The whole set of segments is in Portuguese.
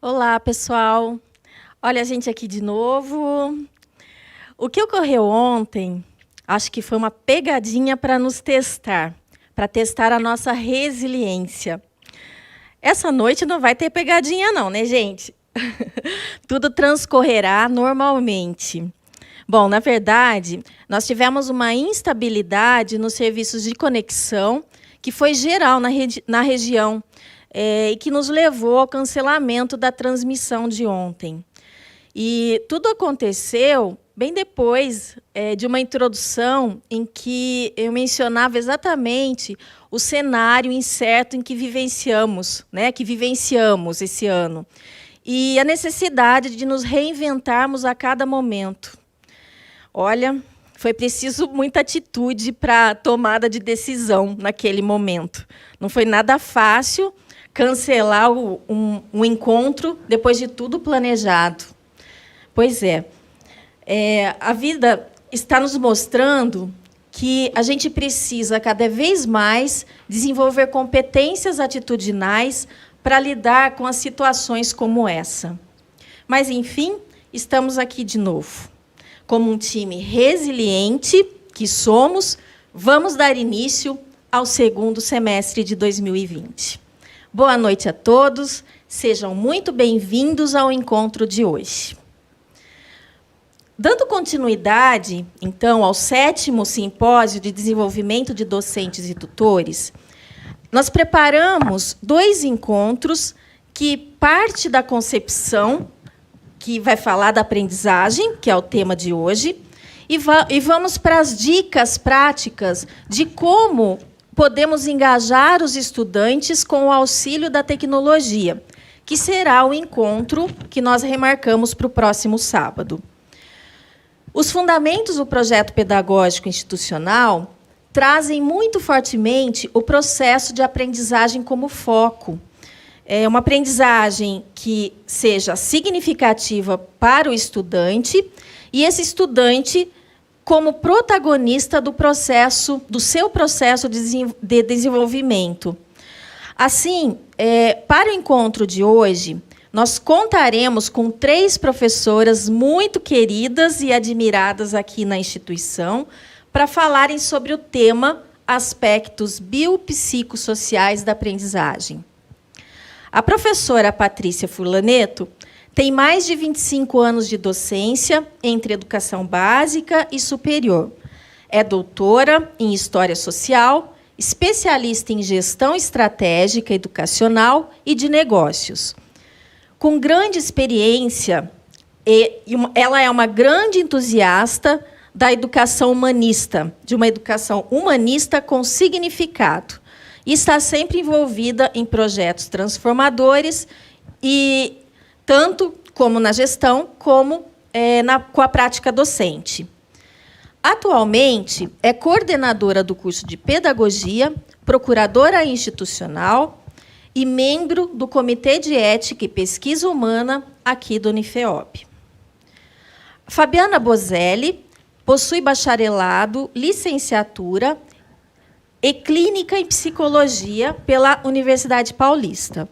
Olá, pessoal. Olha a gente aqui de novo. O que ocorreu ontem, acho que foi uma pegadinha para nos testar, para testar a nossa resiliência. Essa noite não vai ter pegadinha não, né, gente? Tudo transcorrerá normalmente. Bom, na verdade, nós tivemos uma instabilidade nos serviços de conexão que foi geral na região, e que nos levou ao cancelamento da transmissão de ontem. E tudo aconteceu bem depois de uma introdução em que eu mencionava exatamente o cenário incerto em que vivenciamos esse ano, e a necessidade de nos reinventarmos a cada momento. Olha, foi preciso muita atitude para a tomada de decisão naquele momento. Não foi nada fácil cancelar um encontro depois de tudo planejado. Pois é, a vida está nos mostrando que a gente precisa, cada vez mais, desenvolver competências atitudinais para lidar com as situações como essa. Mas, enfim, estamos aqui de novo. Como um time resiliente que somos, vamos dar início ao segundo semestre de 2020. Boa noite a todos, sejam muito bem-vindos ao encontro de hoje. Dando continuidade, então, ao 7º Simpósio de Desenvolvimento de Docentes e Tutores, nós preparamos 2 encontros que parte da concepção, que vai falar da aprendizagem, que é o tema de hoje, e vamos para as dicas práticas de como podemos engajar os estudantes com o auxílio da tecnologia, que será o encontro que nós remarcamos para o próximo sábado. Os fundamentos do projeto pedagógico institucional trazem muito fortemente o processo de aprendizagem como foco. É uma aprendizagem que seja significativa para o estudante, e esse estudante como protagonista do seu processo de desenvolvimento. Assim, para o encontro de hoje, nós contaremos com 3 professoras muito queridas e admiradas aqui na instituição para falarem sobre o tema Aspectos biopsicossociais da aprendizagem. A professora Patrícia Furlaneto tem mais de 25 anos de docência entre educação básica e superior. É doutora em História Social, especialista em Gestão Estratégica Educacional e de Negócios. Com grande experiência, ela é uma grande entusiasta da educação humanista, de uma educação humanista com significado, e está sempre envolvida em projetos transformadores, e tanto como na gestão, como com a prática docente. Atualmente, é coordenadora do curso de Pedagogia, procuradora institucional e membro do Comitê de Ética e Pesquisa Humana aqui do Unifeop. Fabiana Bozelli possui bacharelado, licenciatura e clínica em psicologia pela Universidade Paulista.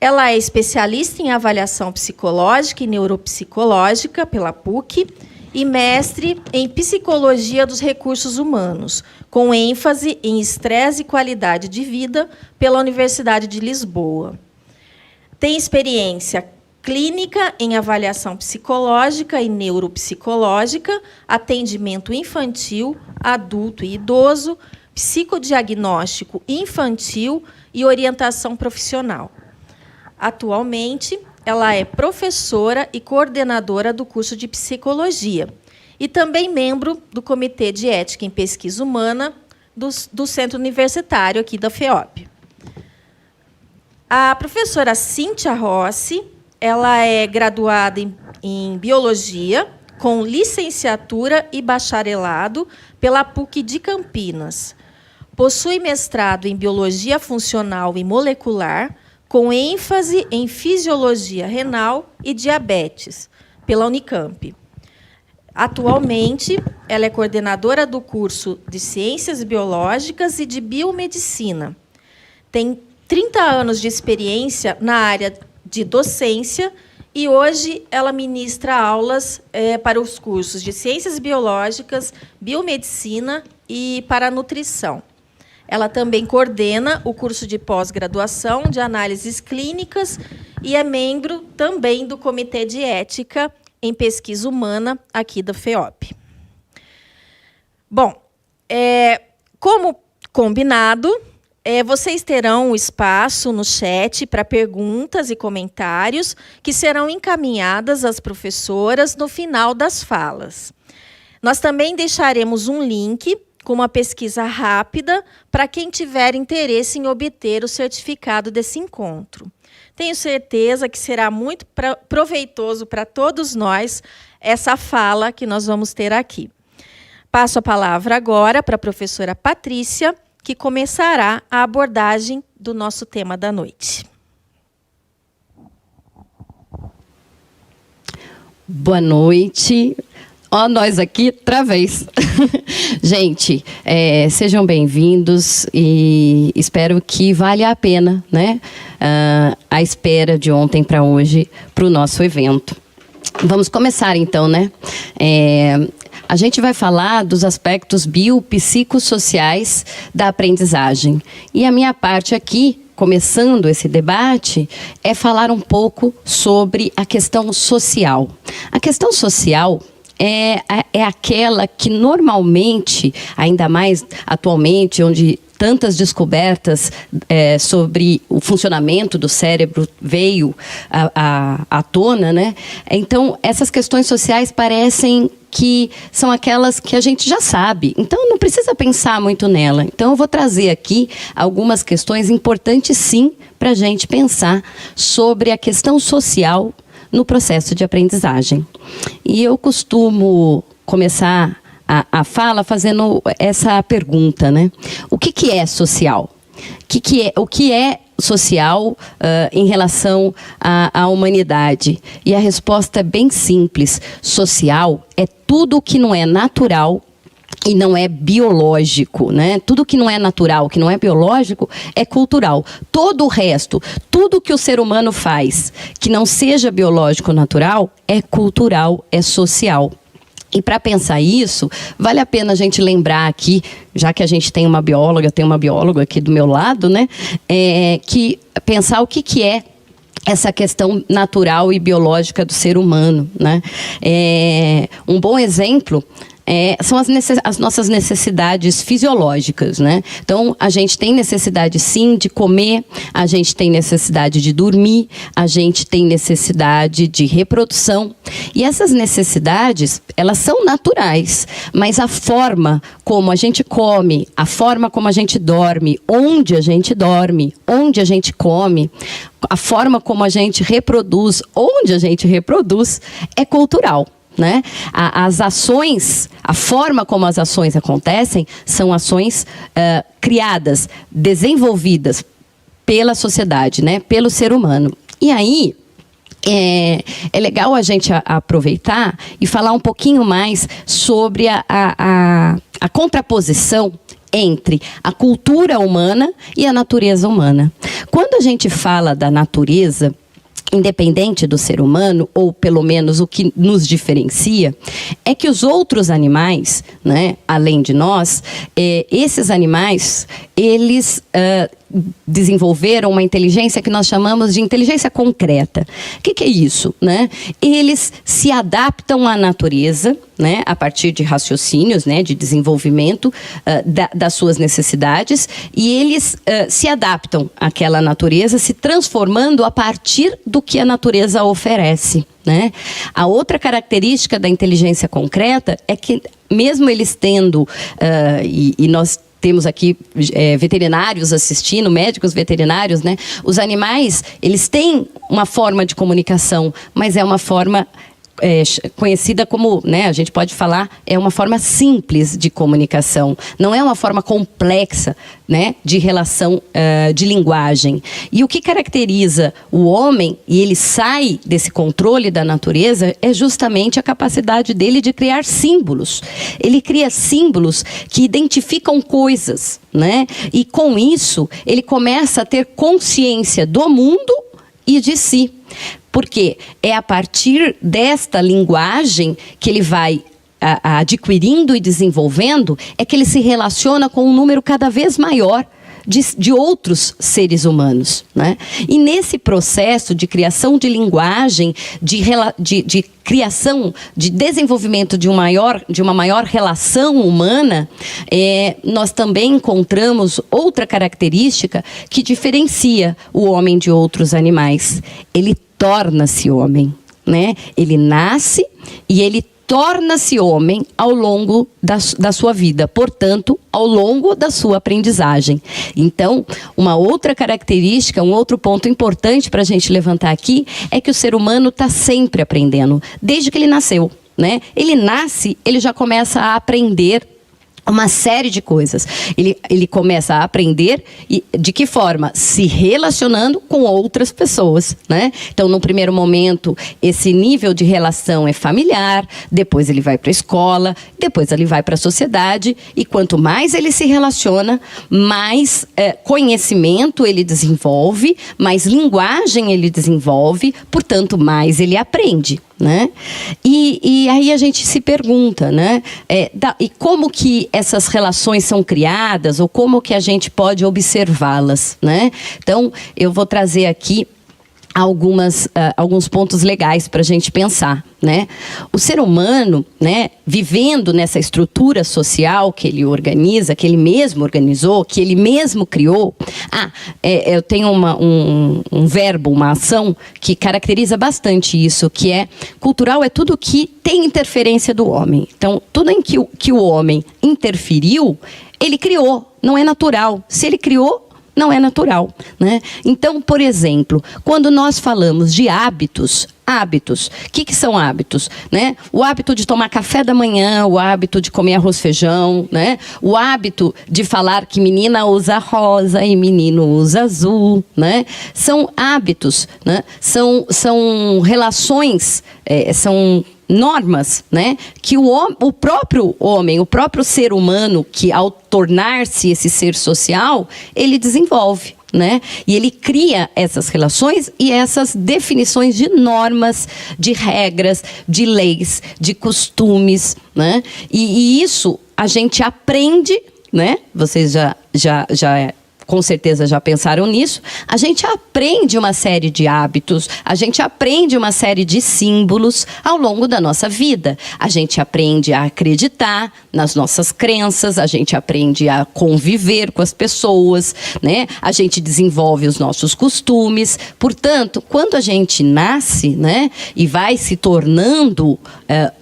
Ela é especialista em avaliação psicológica e neuropsicológica pela PUC e mestre em psicologia dos recursos humanos, com ênfase em estresse e qualidade de vida pela Universidade de Lisboa. Tem experiência clínica em avaliação psicológica e neuropsicológica, atendimento infantil, adulto e idoso, psicodiagnóstico infantil e orientação profissional. Atualmente, ela é professora e coordenadora do curso de Psicologia e também membro do Comitê de Ética em Pesquisa Humana do Centro Universitário aqui da FEOP. A professora Cíntia Rossi, ela é graduada em Biologia, com licenciatura e bacharelado pela PUC de Campinas. Possui mestrado em Biologia Funcional e Molecular, com ênfase em Fisiologia Renal e Diabetes, pela Unicamp. Atualmente, ela é coordenadora do curso de Ciências Biológicas e de Biomedicina. Tem 30 anos de experiência na área de docência, e hoje ela ministra aulas para os cursos de Ciências Biológicas, Biomedicina e para a Nutrição. Ela também coordena o curso de pós-graduação de Análises Clínicas e é membro também do Comitê de Ética em Pesquisa Humana aqui da FEOP. Bom, como combinado, vocês terão um espaço no chat para perguntas e comentários que serão encaminhadas às professoras no final das falas. Nós também deixaremos um link com uma pesquisa rápida para quem tiver interesse em obter o certificado desse encontro. Tenho certeza que será muito proveitoso para todos nós essa fala que nós vamos ter aqui. Passo a palavra agora para a professora Patrícia, que começará a abordagem do nosso tema da noite. Boa noite. Ó, nós aqui, outra vez. Gente, sejam bem-vindos e espero que valha a pena, né, a espera de ontem para hoje para o nosso evento. Vamos começar, então, né? A gente vai falar dos aspectos biopsicossociais da aprendizagem. E a minha parte aqui, começando esse debate, é falar um pouco sobre a questão social. A questão social é aquela que normalmente, ainda mais atualmente, onde tantas descobertas sobre o funcionamento do cérebro veio à tona, né? Então, essas questões sociais parecem que são aquelas que a gente já sabe. Então, não precisa pensar muito nela. Então, eu vou trazer aqui algumas questões importantes, sim, para a gente pensar sobre a questão social no processo de aprendizagem. E eu costumo começar a fala fazendo essa pergunta, né? O que é social? O que é social em relação à humanidade? E a resposta é bem simples. Social é tudo o que não é natural e não é biológico, né? Tudo que não é natural, que não é biológico, é cultural. Todo o resto, tudo que o ser humano faz, que não seja biológico ou natural, é cultural, é social. E para pensar isso, vale a pena a gente lembrar aqui, já que a gente tem uma bióloga aqui do meu lado, né? Que pensar o que é essa questão natural e biológica do ser humano, né? Um bom exemplo são as nossas necessidades fisiológicas, né? Então, a gente tem necessidade, sim, de comer, a gente tem necessidade de dormir, a gente tem necessidade de reprodução. E essas necessidades, elas são naturais, mas a forma como a gente come, a forma como a gente dorme, onde a gente come, a forma como a gente reproduz, onde a gente reproduz, é cultural. Né? As ações, a forma como as ações acontecem, são ações criadas, desenvolvidas pela sociedade, né? Pelo ser humano. E aí, é legal a gente aproveitar e falar um pouquinho mais sobre a contraposição entre a cultura humana e a natureza humana. Quando a gente fala da natureza, independente do ser humano, ou pelo menos o que nos diferencia, é que os outros animais, né, além de nós, esses animais, eles desenvolveram uma inteligência que nós chamamos de inteligência concreta. O que é isso, né? Eles se adaptam à natureza, né, a partir de raciocínios, né, de desenvolvimento das suas necessidades, e eles se adaptam àquela natureza, se transformando a partir do que a natureza oferece, né? A outra característica da inteligência concreta é que, mesmo eles tendo, e nós temos aqui veterinários assistindo, médicos veterinários, né? Os animais, eles têm uma forma de comunicação, mas é uma forma conhecida como, né, a gente pode falar, é uma forma simples de comunicação. Não é uma forma complexa, né, de relação de linguagem. E o que caracteriza o homem, e ele sai desse controle da natureza, é justamente a capacidade dele de criar símbolos. Ele cria símbolos que identificam coisas, né? E com isso, ele começa a ter consciência do mundo e de si. Porque é a partir desta linguagem que ele vai adquirindo e desenvolvendo, é que ele se relaciona com um número cada vez maior de outros seres humanos, né? E nesse processo de criação de linguagem, de criação, de desenvolvimento de uma maior relação humana, nós também encontramos outra característica que diferencia o homem de outros animais. Ele torna-se homem, né? Ele nasce e ele torna-se homem ao longo da sua vida, portanto, ao longo da sua aprendizagem. Então, uma outra característica, um outro ponto importante para a gente levantar aqui, é que o ser humano está sempre aprendendo, desde que ele nasceu, né? Ele nasce, ele já começa a aprender uma série de coisas. Ele começa a aprender e de que forma? Se relacionando com outras pessoas, né? Então, no primeiro momento, esse nível de relação é familiar, depois ele vai para a escola, depois ele vai para a sociedade, e quanto mais ele se relaciona, mais conhecimento ele desenvolve, mais linguagem ele desenvolve, portanto, mais ele aprende, né? E aí a gente se pergunta, né? E como que essas relações são criadas, ou como que a gente pode observá-las, né? Então, eu vou trazer aqui alguns pontos legais para a gente pensar, né? O ser humano, né, vivendo nessa estrutura social que ele organiza, que ele mesmo organizou, que ele mesmo criou. Eu tenho um verbo, uma ação que caracteriza bastante isso, que é cultural, é tudo que tem interferência do homem. Então, tudo em que o homem interferiu, ele criou, não é natural. Se ele criou, não é natural, né? Então, por exemplo, quando nós falamos de hábitos, o que são hábitos, né? O hábito de tomar café da manhã, o hábito de comer arroz e feijão, né? O hábito de falar que menina usa rosa e menino usa azul, né? São hábitos, né? São relações, são normas, né? Que o próprio homem, o próprio ser humano, que ao tornar-se esse ser social, ele desenvolve, né? E ele cria essas relações e essas definições de normas, de regras, de leis, de costumes, né? E isso a gente aprende, né? Vocês já com certeza já pensaram nisso. A gente aprende uma série de hábitos, a gente aprende uma série de símbolos ao longo da nossa vida. A gente aprende a acreditar nas nossas crenças, a gente aprende a conviver com as pessoas, né? A gente desenvolve os nossos costumes. Portanto, quando a gente nasce, né, e vai se tornando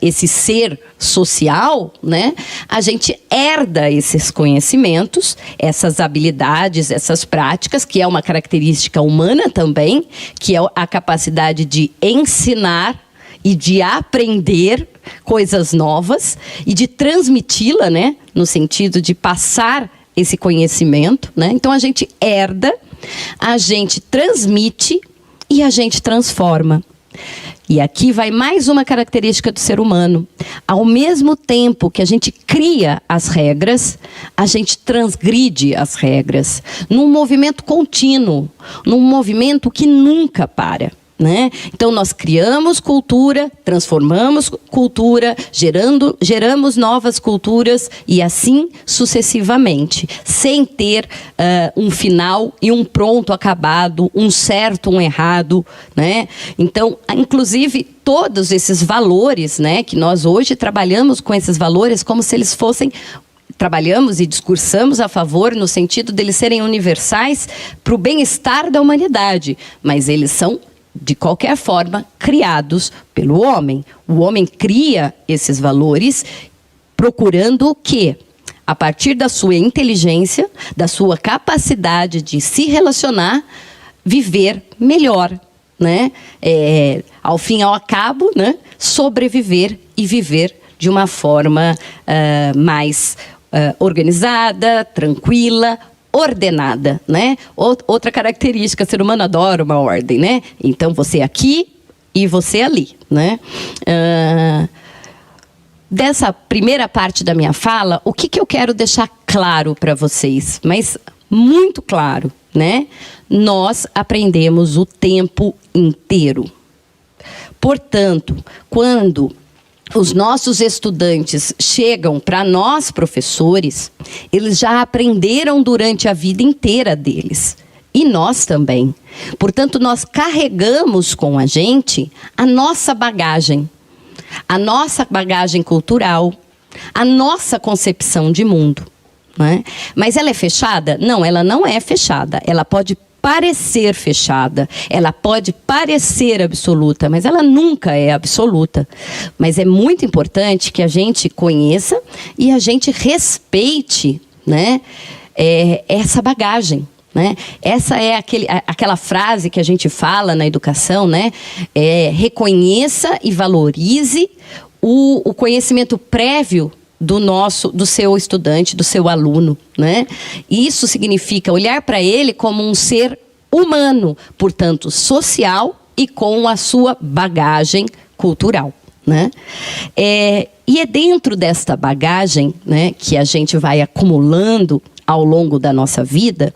esse ser social, né, a gente herda esses conhecimentos, essas habilidades, essas práticas, que é uma característica humana também, que é a capacidade de ensinar e de aprender coisas novas e de transmiti-la, né, no sentido de passar esse conhecimento, né? Então a gente herda, a gente transmite e a gente transforma. E aqui vai mais uma característica do ser humano. Ao mesmo tempo que a gente cria as regras, a gente transgride as regras. Num movimento contínuo, num movimento que nunca para, né? Então, nós criamos cultura, transformamos cultura, geramos novas culturas e assim sucessivamente, sem ter um final e um pronto acabado, um certo, um errado, né? Então, inclusive, todos esses valores, né, que nós hoje trabalhamos com esses valores como se eles fossem... Trabalhamos e discursamos a favor no sentido deles serem universais para o bem-estar da humanidade, mas eles são, de qualquer forma, criados pelo homem. O homem cria esses valores procurando o quê? A partir da sua inteligência, da sua capacidade de se relacionar, viver melhor, né? Ao fim e ao cabo, né? Sobreviver e viver de uma forma mais organizada, tranquila, ordenada, né? Outra característica, o ser humano adora uma ordem, né? Então, você aqui e você ali, né? Dessa primeira parte da minha fala, o que eu quero deixar claro para vocês, mas muito claro, né? Nós aprendemos o tempo inteiro. Portanto, quando os nossos estudantes chegam para nós, professores, eles já aprenderam durante a vida inteira deles. E nós também. Portanto, nós carregamos com a gente a nossa bagagem cultural, a nossa concepção de mundo. Né? Mas ela é fechada? Não, ela não é fechada. Ela pode parecer fechada, ela pode parecer absoluta, mas ela nunca é absoluta. Mas é muito importante que a gente conheça e a gente respeite, né, essa bagagem. Né? Essa é aquela frase que a gente fala na educação, né? Reconheça e valorize o conhecimento prévio do seu estudante, do seu aluno, né? Isso significa olhar para ele como um ser humano, portanto, social e com a sua bagagem cultural, né? E é dentro desta bagagem, né, que a gente vai acumulando ao longo da nossa vida,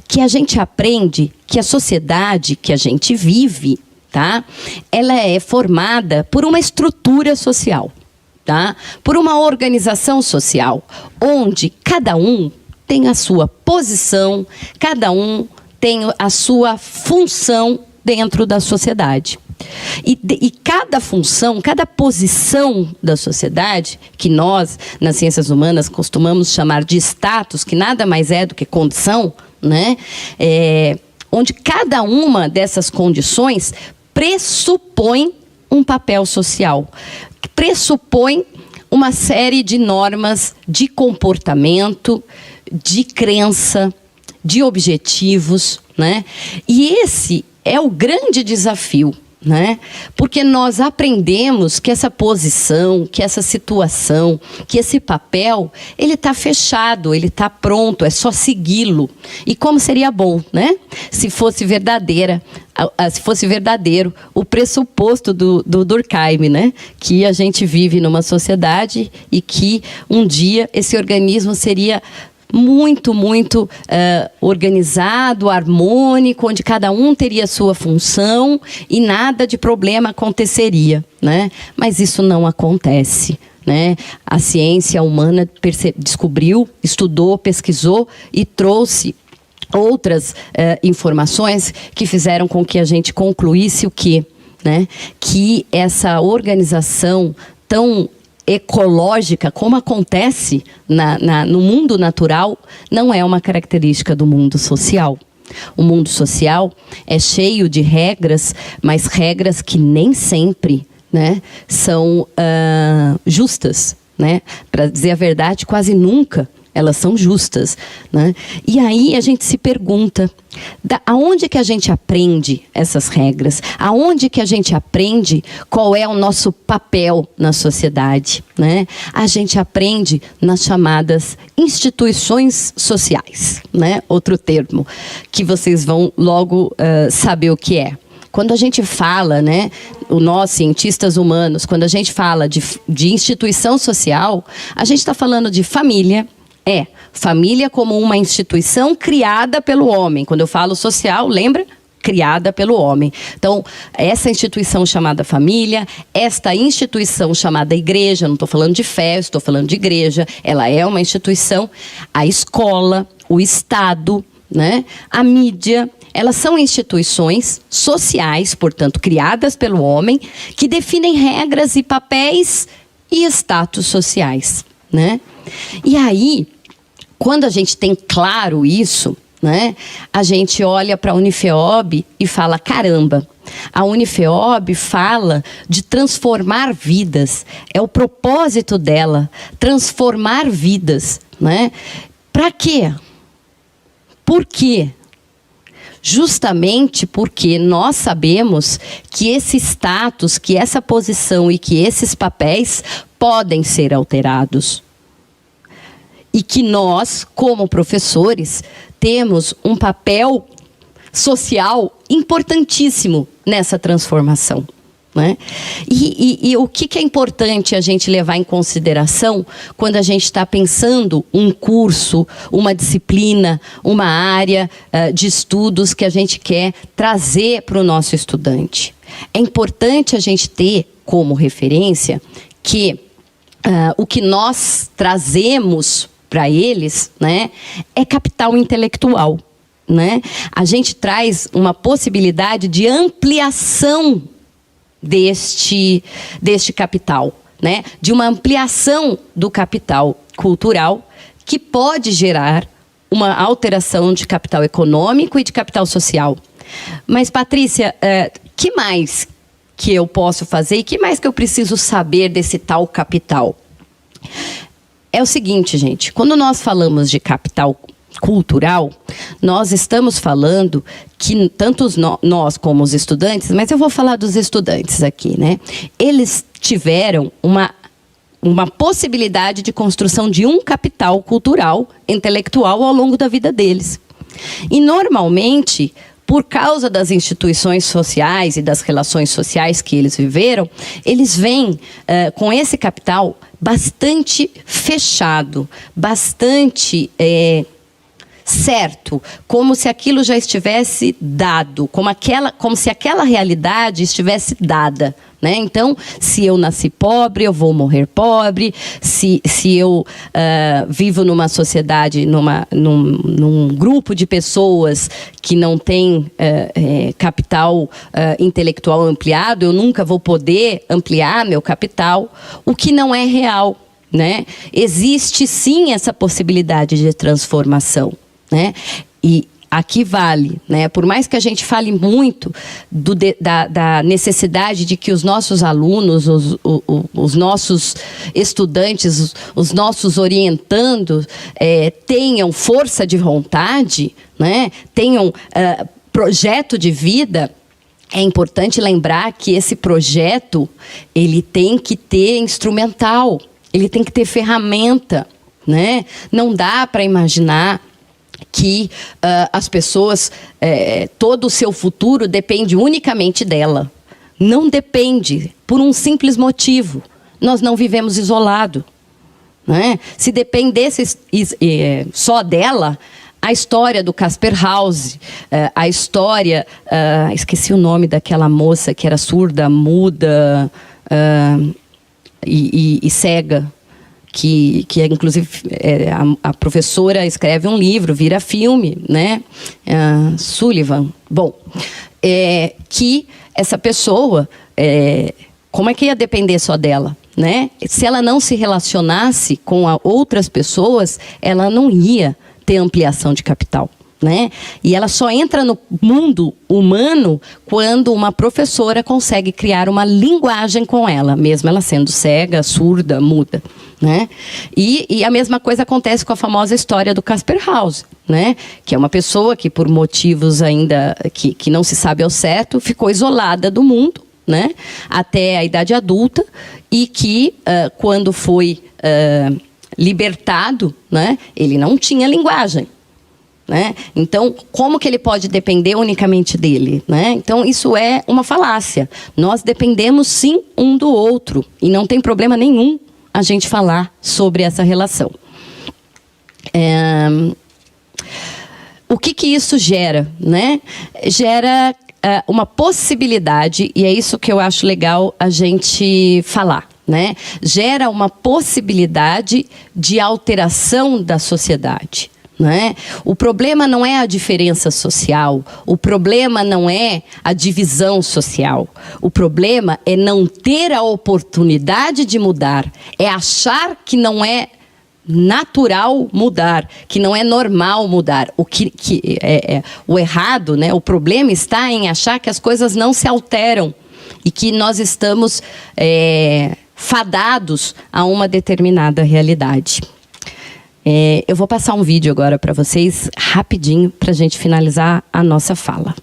que a gente aprende que a sociedade que a gente vive, tá? Ela é formada por uma estrutura social. Tá? Por uma organização social, onde cada um tem a sua posição, cada um tem a sua função dentro da sociedade. E cada função, cada posição da sociedade, que nós, nas ciências humanas, costumamos chamar de status, que nada mais é do que condição, né? Onde cada uma dessas condições pressupõe um papel social, pressupõe uma série de normas de comportamento, de crença, de objetivos, né? E esse é o grande desafio, né? Porque nós aprendemos que essa posição, que essa situação, que esse papel, ele está fechado, ele está pronto, é só segui-lo. E como seria bom, né? Se fosse verdadeiro o pressuposto do Durkheim, né? Que a gente vive numa sociedade e que um dia esse organismo seria muito organizado, harmônico, onde cada um teria sua função e nada de problema aconteceria, né? Mas isso não acontece, né? A ciência humana descobriu, estudou, pesquisou e trouxe outras informações que fizeram com que a gente concluísse o quê? Né? Que essa organização tão ecológica, como acontece no mundo natural, não é uma característica do mundo social. O mundo social é cheio de regras, mas regras que nem sempre, né, são justas. Né? Para dizer a verdade, quase nunca elas são justas, né? E aí a gente se pergunta, aonde que a gente aprende essas regras? Aonde que a gente aprende qual é o nosso papel na sociedade, né? A gente aprende nas chamadas instituições sociais, né? Outro termo que vocês vão logo saber o que é. Quando a gente fala, né, nós, cientistas humanos, quando a gente fala de instituição social, a gente está falando de família. Família como uma instituição criada pelo homem. Quando eu falo social, lembra? Criada pelo homem. Então, essa instituição chamada família, esta instituição chamada igreja, não estou falando de fé, estou falando de igreja, ela é uma instituição, a escola, o Estado, né? A mídia, elas são instituições sociais, portanto, criadas pelo homem, que definem regras e papéis e status sociais, né? E aí, quando a gente tem claro isso, né, a gente olha para a Unifeob e fala, caramba, a Unifeob fala de transformar vidas. É o propósito dela, transformar vidas, né? Para quê? Por quê? Justamente porque nós sabemos que esse status, que essa posição e que esses papéis podem ser alterados. E que nós, como professores, temos um papel social importantíssimo nessa transformação, né? E o que é importante a gente levar em consideração quando a gente está pensando um curso, uma disciplina, uma área de estudos que a gente quer trazer para o nosso estudante? É importante a gente ter como referência que o que nós trazemos para eles, né, é capital intelectual, né? A gente traz uma possibilidade de ampliação deste capital, né? De uma ampliação do capital cultural que pode gerar uma alteração de capital econômico e de capital social. Mas, Patrícia, que mais que eu posso fazer e que mais que eu preciso saber desse tal capital? É o seguinte, gente, quando nós falamos de capital cultural, nós estamos falando que tanto nós como os estudantes, mas eu vou falar dos estudantes aqui, né? Eles tiveram uma possibilidade de construção de um capital cultural, intelectual ao longo da vida deles. E normalmente, por causa das instituições sociais e das relações sociais que eles viveram, eles vêm com esse capital bastante fechado, bastante certo, como se aquilo já estivesse dado, como se aquela realidade estivesse dada, né? Então, se eu nasci pobre, eu vou morrer pobre. Se eu vivo numa sociedade, num grupo de pessoas que não tem capital intelectual ampliado, eu nunca vou poder ampliar meu capital, o que não é real, né? Existe sim essa possibilidade de transformação, né? E aqui vale, né? Por mais que a gente fale muito da necessidade de que os nossos alunos, os nossos estudantes, os nossos orientandos tenham força de vontade, né? Tenham projeto de vida, é importante lembrar que esse projeto ele tem que ter instrumental, ele tem que ter ferramenta, né? Não dá para imaginar que as pessoas, todo o seu futuro depende unicamente dela. Não depende, por um simples motivo. Nós não vivemos isolados, né? Se dependesse só dela, a história do Casper House, a história... esqueci o nome daquela moça que era surda, muda e cega, que inclusive a professora escreve um livro, vira filme, né? Sullivan. Bom, que essa pessoa, como é que ia depender só dela, né? Se ela não se relacionasse com outras pessoas, ela não ia ter ampliação de capital, né? E ela só entra no mundo humano quando uma professora consegue criar uma linguagem com ela, mesmo ela sendo cega, surda, muda, né? E a mesma coisa acontece com a famosa história do Casper House, né? Que é uma pessoa que, por motivos ainda que não se sabe ao certo, ficou isolada do mundo, né? Até a idade adulta, e que quando foi libertado, né? Ele não tinha linguagem, né? Então, como que ele pode depender unicamente dele, né? Então, isso é uma falácia. Nós dependemos, sim, um do outro. E não tem problema nenhum a gente falar sobre essa relação. O que isso gera, né? Gera uma possibilidade, e é isso que eu acho legal a gente falar, né? Gera uma possibilidade de alteração da sociedade, né? O problema não é a diferença social, o problema não é a divisão social, o problema é não ter a oportunidade de mudar, é achar que não é natural mudar, que não é normal mudar. O errado, né? O problema está em achar que as coisas não se alteram e que nós estamos fadados a uma determinada realidade. Eu vou passar um vídeo agora para vocês, rapidinho, para a gente finalizar a nossa fala.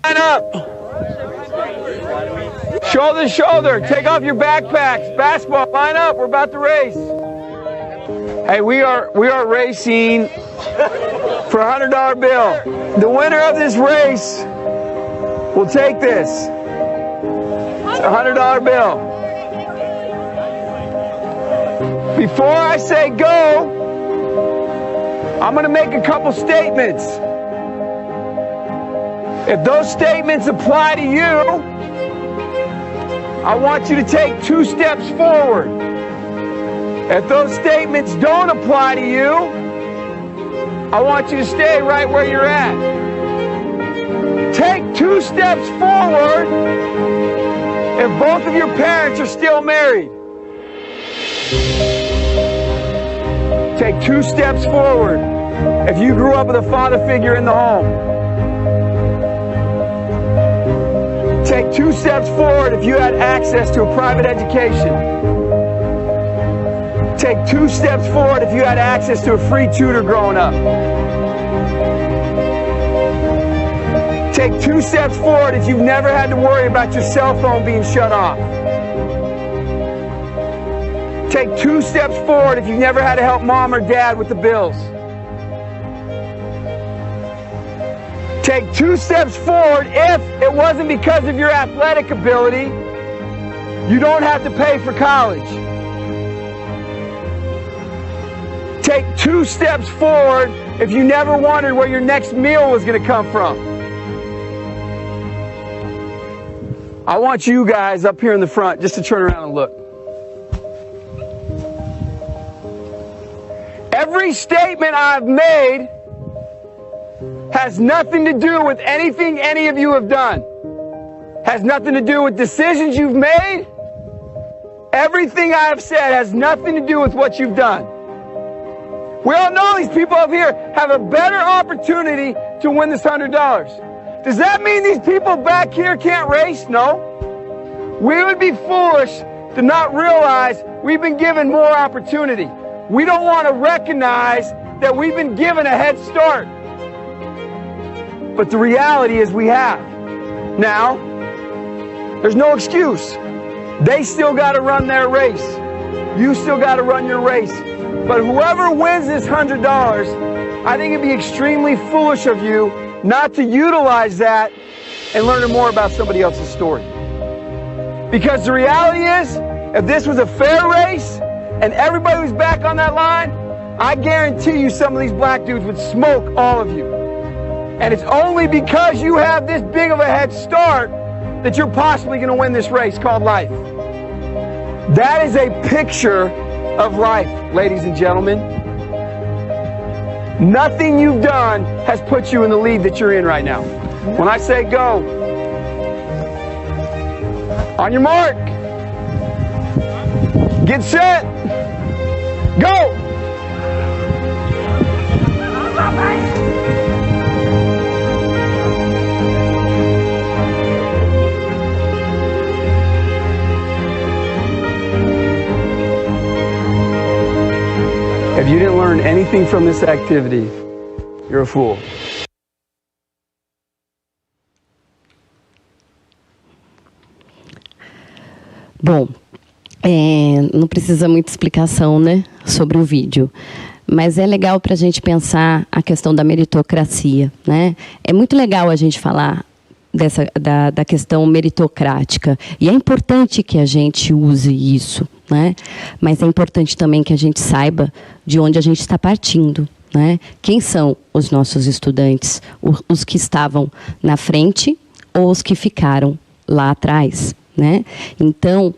Line up. Shoulder to shoulder. Take off your backpacks. Basketball. Line up. We're about to race. Hey, we are racing for a $100 bill. The winner of this race will take this. It's a $100 bill. Before I say go, I'm going to make a couple statements. If those statements apply to you, I want you to take 2 steps forward. If those statements don't apply to you, I want you to stay right where you're at. Take 2 steps forward if both of your parents are still married. Take 2 steps forward if you grew up with a father figure in the home. Take 2 steps forward if you had access to a private education. Take 2 steps forward if you had access to a free tutor growing up. Take 2 steps forward if you've never had to worry about your cell phone being shut off. Take 2 steps forward if you've never had to help mom or dad with the bills. Take 2 steps forward if it wasn't because of your athletic ability, you don't have to pay for college. Take 2 steps forward if you never wondered where your next meal was going to come from. I want you guys up here in the front just to turn around and look. Every statement I've made has nothing to do with anything any of you have done. Has nothing to do with decisions you've made. Everything I have said has nothing to do with what you've done. We all know these people up here have a better opportunity to win this $100. Does that mean these people back here can't race? No. We would be foolish to not realize we've been given more opportunity. We don't want to recognize that we've been given a head start. But the reality is we have. Now, there's no excuse. They still got to run their race. You still got to run your race. But whoever wins this $100, I think it'd be extremely foolish of you not to utilize that and learn more about somebody else's story. Because the reality is, if this was a fair race and everybody was back on that line, I guarantee you some of these black dudes would smoke all of you. And it's only because you have this big of a head start that you're possibly going to win this race called life. That is a picture of life, ladies and gentlemen. Nothing you've done has put you in the lead that you're in right now. When I say go, on your mark, get set, go! If you didn't learn anything from this activity, you're a fool. Bom, não precisa muita explicação, né, sobre o vídeo. Mas é legal para a gente pensar a questão da meritocracia, né? É muito legal a gente falar da questão meritocrática. E é importante que a gente use isso, né? Mas é importante também que a gente saiba de onde a gente está partindo, né? Quem são os nossos estudantes? Os que estavam na frente ou os que ficaram lá atrás, né? Então,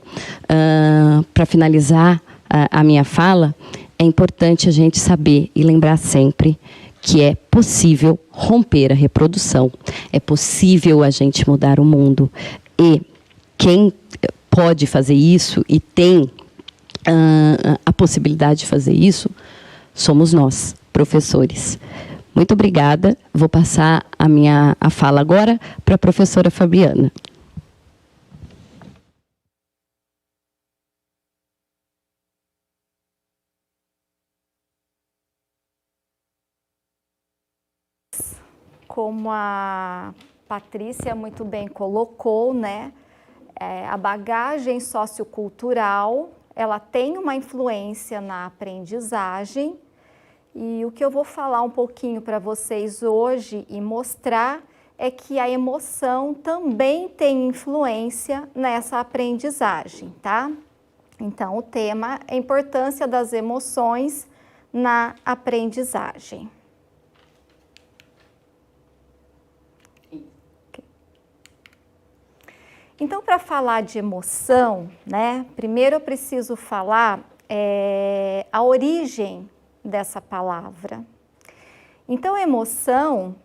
para finalizar a minha fala, é importante a gente saber e lembrar sempre que é possível romper a reprodução, é possível a gente mudar o mundo. E quem pode fazer isso e tem a possibilidade de fazer isso, somos nós, professores. Muito obrigada. Vou passar a fala agora para a professora Fabiana. Como a Patrícia muito bem colocou, né, a bagagem sociocultural, ela tem uma influência na aprendizagem E o que eu vou falar um pouquinho para vocês hoje e mostrar é que a emoção também tem influência nessa aprendizagem, tá? Então, o tema é a importância das emoções na aprendizagem. Então, para falar de emoção, né, primeiro eu preciso falar a origem dessa palavra. Então, emoção,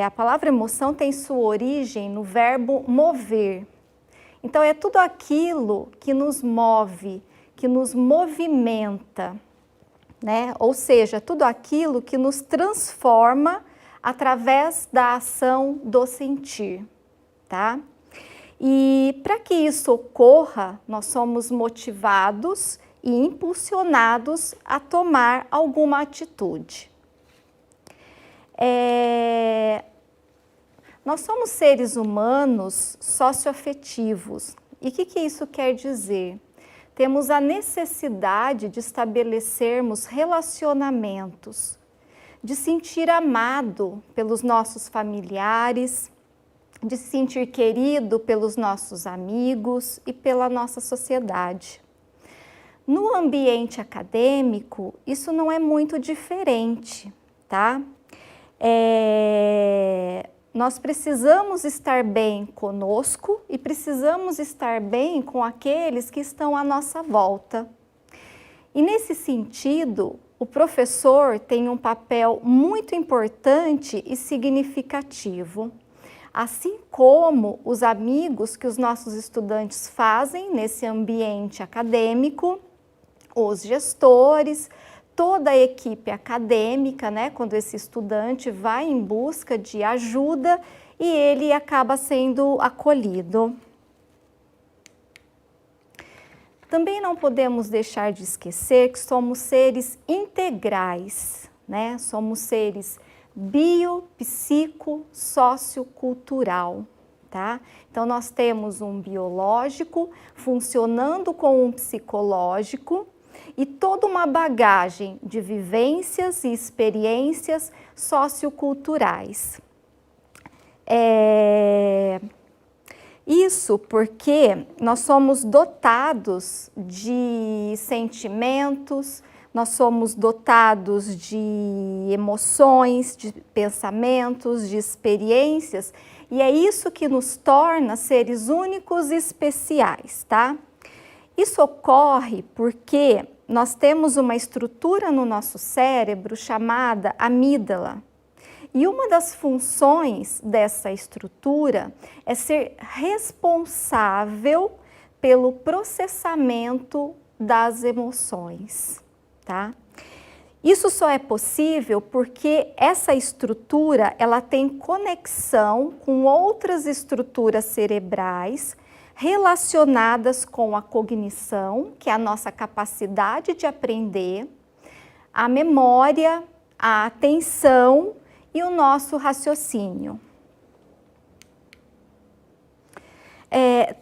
a palavra emoção tem sua origem no verbo mover. Então, é tudo aquilo que nos move, que nos movimenta, né? Ou seja, tudo aquilo que nos transforma através da ação do sentir, tá? E para que isso ocorra, nós somos motivados e impulsionados a tomar alguma atitude. Nós somos seres humanos socioafetivos. E o que isso quer dizer? Temos a necessidade de estabelecermos relacionamentos, de sentir amado pelos nossos familiares, de se sentir querido pelos nossos amigos e pela nossa sociedade. No ambiente acadêmico, isso não é muito diferente, tá? Nós precisamos estar bem conosco e precisamos estar bem com aqueles que estão à nossa volta. E nesse sentido, o professor tem um papel muito importante e significativo, assim como os amigos que os nossos estudantes fazem nesse ambiente acadêmico, os gestores, toda a equipe acadêmica, né, quando esse estudante vai em busca de ajuda e ele acaba sendo acolhido. Também não podemos deixar de esquecer que somos seres integrais, né? Somos seres bio, psico, sociocultural, tá? Então, nós temos um biológico funcionando com um psicológico e toda uma bagagem de vivências e experiências socioculturais. Isso porque nós somos dotados de sentimentos, nós somos dotados de emoções, de pensamentos, de experiências, e é isso que nos torna seres únicos e especiais, tá? Isso ocorre porque nós temos uma estrutura no nosso cérebro chamada amígdala. E uma das funções dessa estrutura é ser responsável pelo processamento das emoções, tá? Isso só é possível porque essa estrutura, ela tem conexão com outras estruturas cerebrais relacionadas com a cognição, que é a nossa capacidade de aprender, a memória, a atenção e o nosso raciocínio.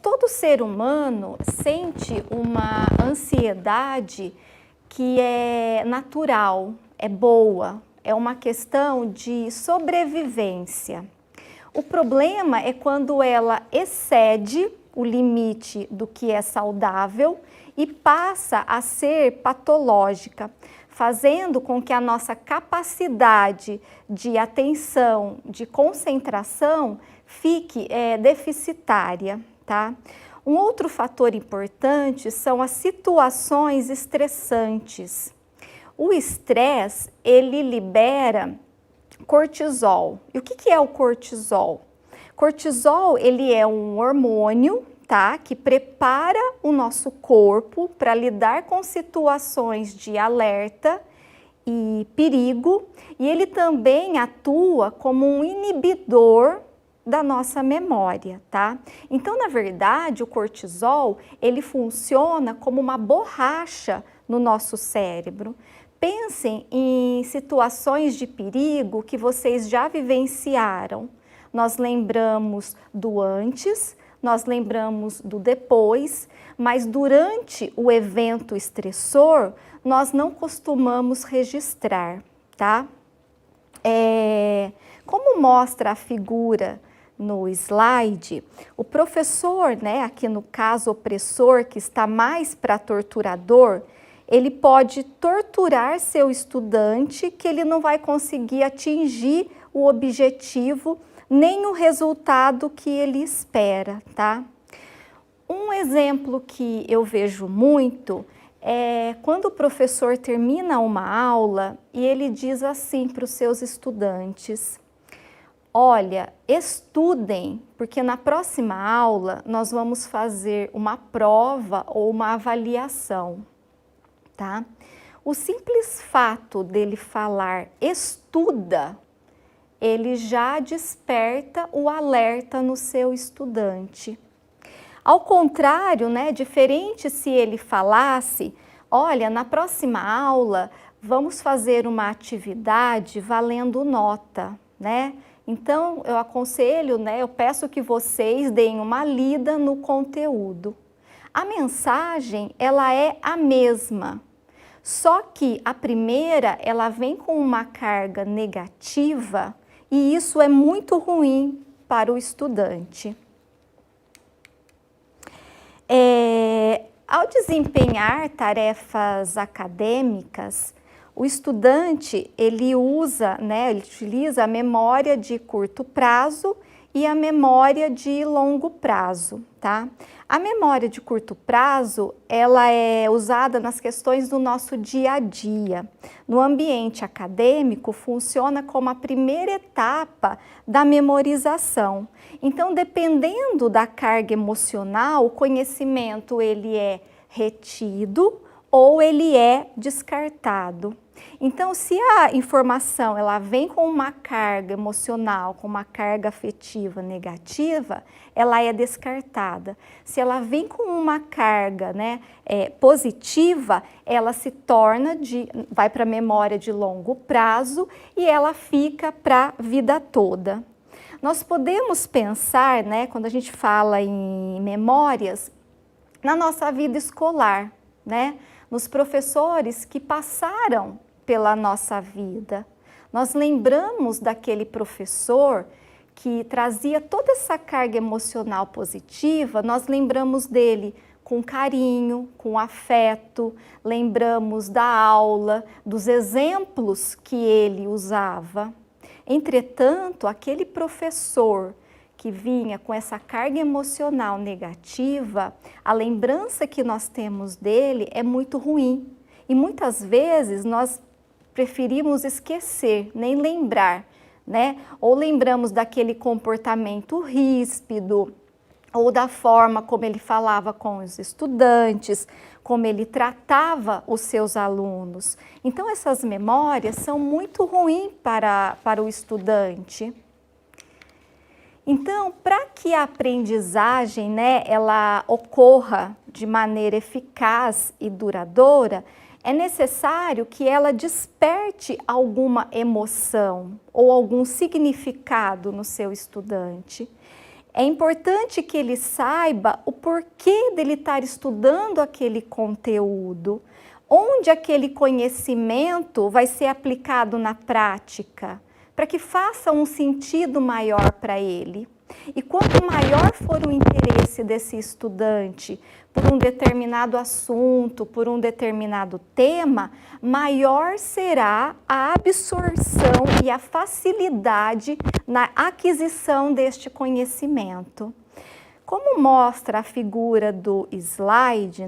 Todo ser humano sente uma ansiedade que é natural, é boa, é uma questão de sobrevivência. O problema é quando ela excede o limite do que é saudável e passa a ser patológica, fazendo com que a nossa capacidade de atenção, de concentração, fique deficitária, tá? Um outro fator importante são as situações estressantes. O estresse, ele libera cortisol. E o que é o cortisol? Cortisol, ele é um hormônio, tá, que prepara o nosso corpo para lidar com situações de alerta e perigo, e ele também atua como um inibidor da nossa memória, tá? Então, na verdade, o cortisol, ele funciona como uma borracha no nosso cérebro. Pensem em situações de perigo que vocês já vivenciaram. Nós lembramos do antes, nós lembramos do depois, mas durante o evento estressor, nós não costumamos registrar, tá? Como mostra a figura no slide, o professor, né, aqui no caso opressor, que está mais para torturador, ele pode torturar seu estudante que ele não vai conseguir atingir o objetivo nem o resultado que ele espera, tá? Um exemplo que eu vejo muito é quando o professor termina uma aula e ele diz assim para os seus estudantes: olha, estudem, porque na próxima aula nós vamos fazer uma prova ou uma avaliação, tá? O simples fato dele falar estuda, ele já desperta o alerta no seu estudante. Ao contrário, né, diferente se ele falasse, olha, na próxima aula vamos fazer uma atividade valendo nota, né? Então, eu aconselho, né, eu peço que vocês deem uma lida no conteúdo. A mensagem, ela é a mesma, só que a primeira, ela vem com uma carga negativa e isso é muito ruim para o estudante. Ao desempenhar tarefas acadêmicas, o estudante, ele utiliza a memória de curto prazo e a memória de longo prazo, tá? A memória de curto prazo, ela é usada nas questões do nosso dia a dia. No ambiente acadêmico, funciona como a primeira etapa da memorização. Então, dependendo da carga emocional, o conhecimento ele é retido ou ele é descartado. Então, se a informação ela vem com uma carga emocional, com uma carga afetiva negativa, ela é descartada. Se ela vem com uma carga, positiva, ela se torna, vai para a memória de longo prazo e ela fica para a vida toda. Nós podemos pensar, quando a gente fala em memórias, na nossa vida escolar, nos professores que passaram pela nossa vida. Nós lembramos daquele professor que trazia toda essa carga emocional positiva, nós lembramos dele com carinho, com afeto, lembramos da aula, dos exemplos que ele usava. Entretanto, aquele professor que vinha com essa carga emocional negativa, a lembrança que nós temos dele é muito ruim. E muitas vezes nós preferimos esquecer, nem lembrar, Ou lembramos daquele comportamento ríspido, ou da forma como ele falava com os estudantes, como ele tratava os seus alunos. Então, essas memórias são muito ruins para o estudante. Então, para que a aprendizagem ela ocorra de maneira eficaz e duradoura, é necessário que ela desperte alguma emoção ou algum significado no seu estudante. É importante que ele saiba o porquê dele estar estudando aquele conteúdo, onde aquele conhecimento vai ser aplicado na prática, para que faça um sentido maior para ele. E quanto maior for o interesse desse estudante por um determinado assunto, por um determinado tema, maior será a absorção e a facilidade na aquisição deste conhecimento. Como mostra a figura do slide,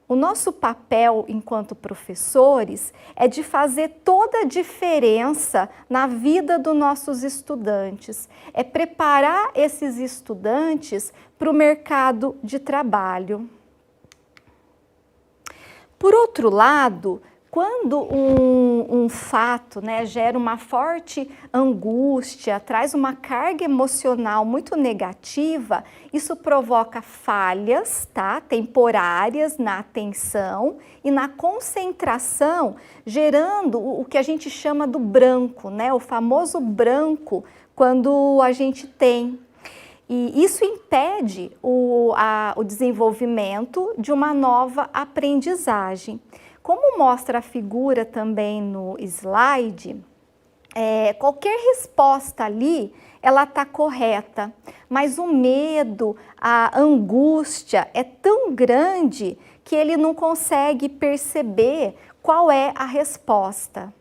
o nosso papel enquanto professores é de fazer toda a diferença na vida dos nossos estudantes, é preparar esses estudantes para o mercado de trabalho. Por outro lado, quando um fato gera uma forte angústia, traz uma carga emocional muito negativa, isso provoca falhas temporárias na atenção e na concentração, gerando o que a gente chama do branco, o famoso branco quando a gente tem. E isso impede o desenvolvimento de uma nova aprendizagem. Como mostra a figura também no slide, qualquer resposta ali, ela está correta, mas o medo, a angústia é tão grande que ele não consegue perceber qual é a resposta.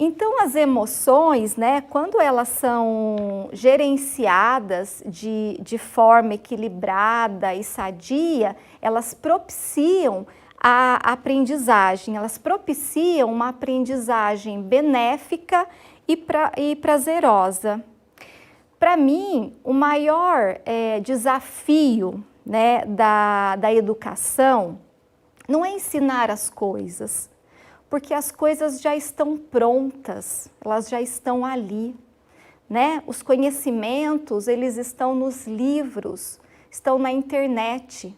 Então, as emoções, né, quando elas são gerenciadas de forma equilibrada e sadia, elas propiciam a aprendizagem, elas propiciam uma aprendizagem benéfica e prazerosa. Para mim, o maior desafio, né, da educação não é ensinar as coisas, porque as coisas já estão prontas, elas já estão ali, né? Os conhecimentos, eles estão nos livros, estão na internet,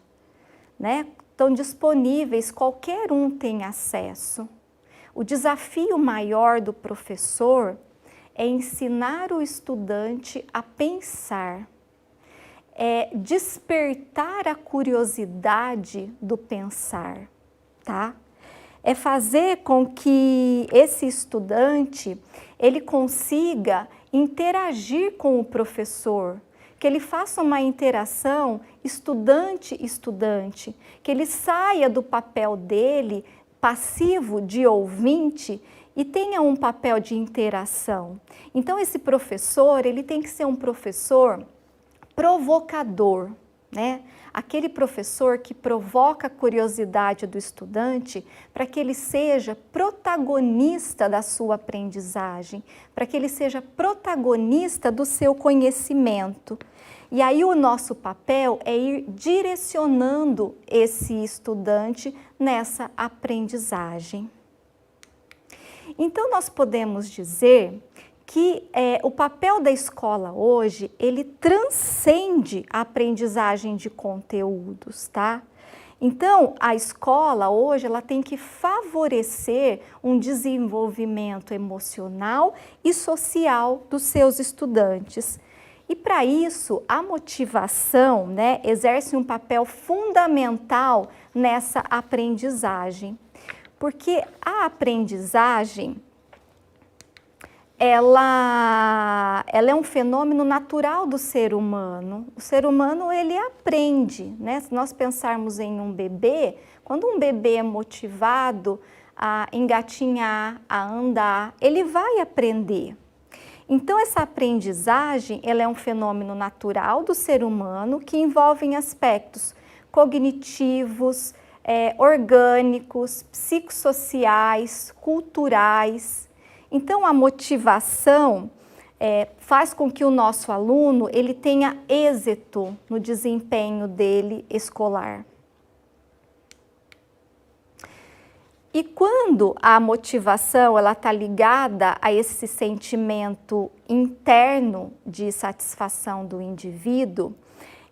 né? Estão disponíveis, qualquer um tem acesso. O desafio maior do professor é ensinar o estudante a pensar, é despertar a curiosidade do pensar, tá? É fazer com que esse estudante, ele consiga interagir com o professor, que ele faça uma interação estudante-estudante, que ele saia do papel dele, passivo de ouvinte, e tenha um papel de interação. Então, esse professor, ele tem que ser um professor provocador, né? Aquele professor que provoca a curiosidade do estudante para que ele seja protagonista da sua aprendizagem, para que ele seja protagonista do seu conhecimento. E aí o nosso papel é ir direcionando esse estudante nessa aprendizagem. Então, nós podemos dizer que o papel da escola hoje, ele transcende a aprendizagem de conteúdos, tá? Então, a escola hoje, ela tem que favorecer um desenvolvimento emocional e social dos seus estudantes. E para isso, a motivação, né, exerce um papel fundamental nessa aprendizagem. Porque a aprendizagem, ela é um fenômeno natural do ser humano. O ser humano, ele aprende, né? Se nós pensarmos em um bebê, quando um bebê é motivado a engatinhar, a andar, ele vai aprender. Então, essa aprendizagem, ela é um fenômeno natural do ser humano que envolve aspectos cognitivos, orgânicos, psicossociais, culturais. Então, a motivação faz com que o nosso aluno ele tenha êxito no desempenho dele escolar. E quando a motivação ela está ligada a esse sentimento interno de satisfação do indivíduo,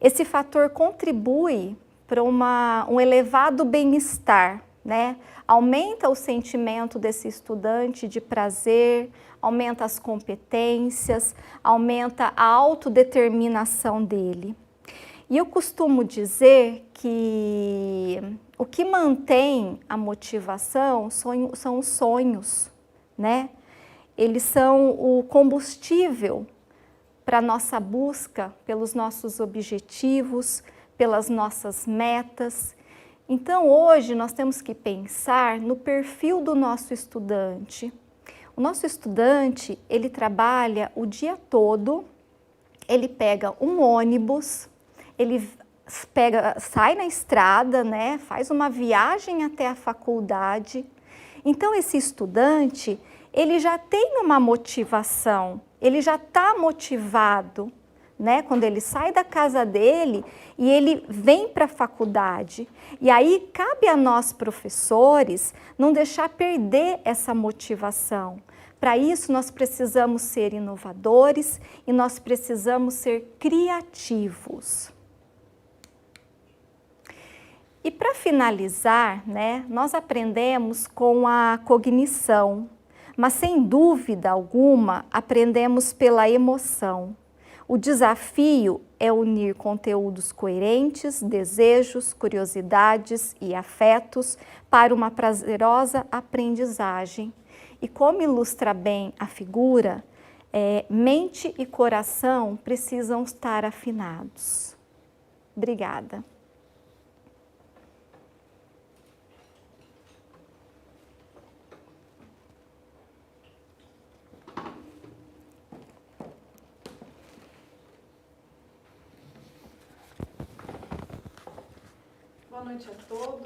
esse fator contribui para um elevado bem-estar, né? Aumenta o sentimento desse estudante de prazer, aumenta as competências, aumenta a autodeterminação dele. E eu costumo dizer que o que mantém a motivação são os sonhos, né? Eles são o combustível para a nossa busca pelos nossos objetivos, pelas nossas metas. Então, hoje, nós temos que pensar no perfil do nosso estudante. O nosso estudante, ele trabalha o dia todo, ele pega um ônibus, ele sai na estrada, né, faz uma viagem até a faculdade. Então, esse estudante, ele já tem uma motivação, ele já está motivado, né, quando ele sai da casa dele e ele vem para a faculdade. E aí cabe a nós, professores, não deixar perder essa motivação. Para isso, nós precisamos ser inovadores e nós precisamos ser criativos. E para finalizar, né, nós aprendemos com a cognição, mas sem dúvida alguma aprendemos pela emoção. O desafio é unir conteúdos coerentes, desejos, curiosidades e afetos para uma prazerosa aprendizagem. E como ilustra bem a figura, mente e coração precisam estar afinados. Obrigada. Boa noite a todos.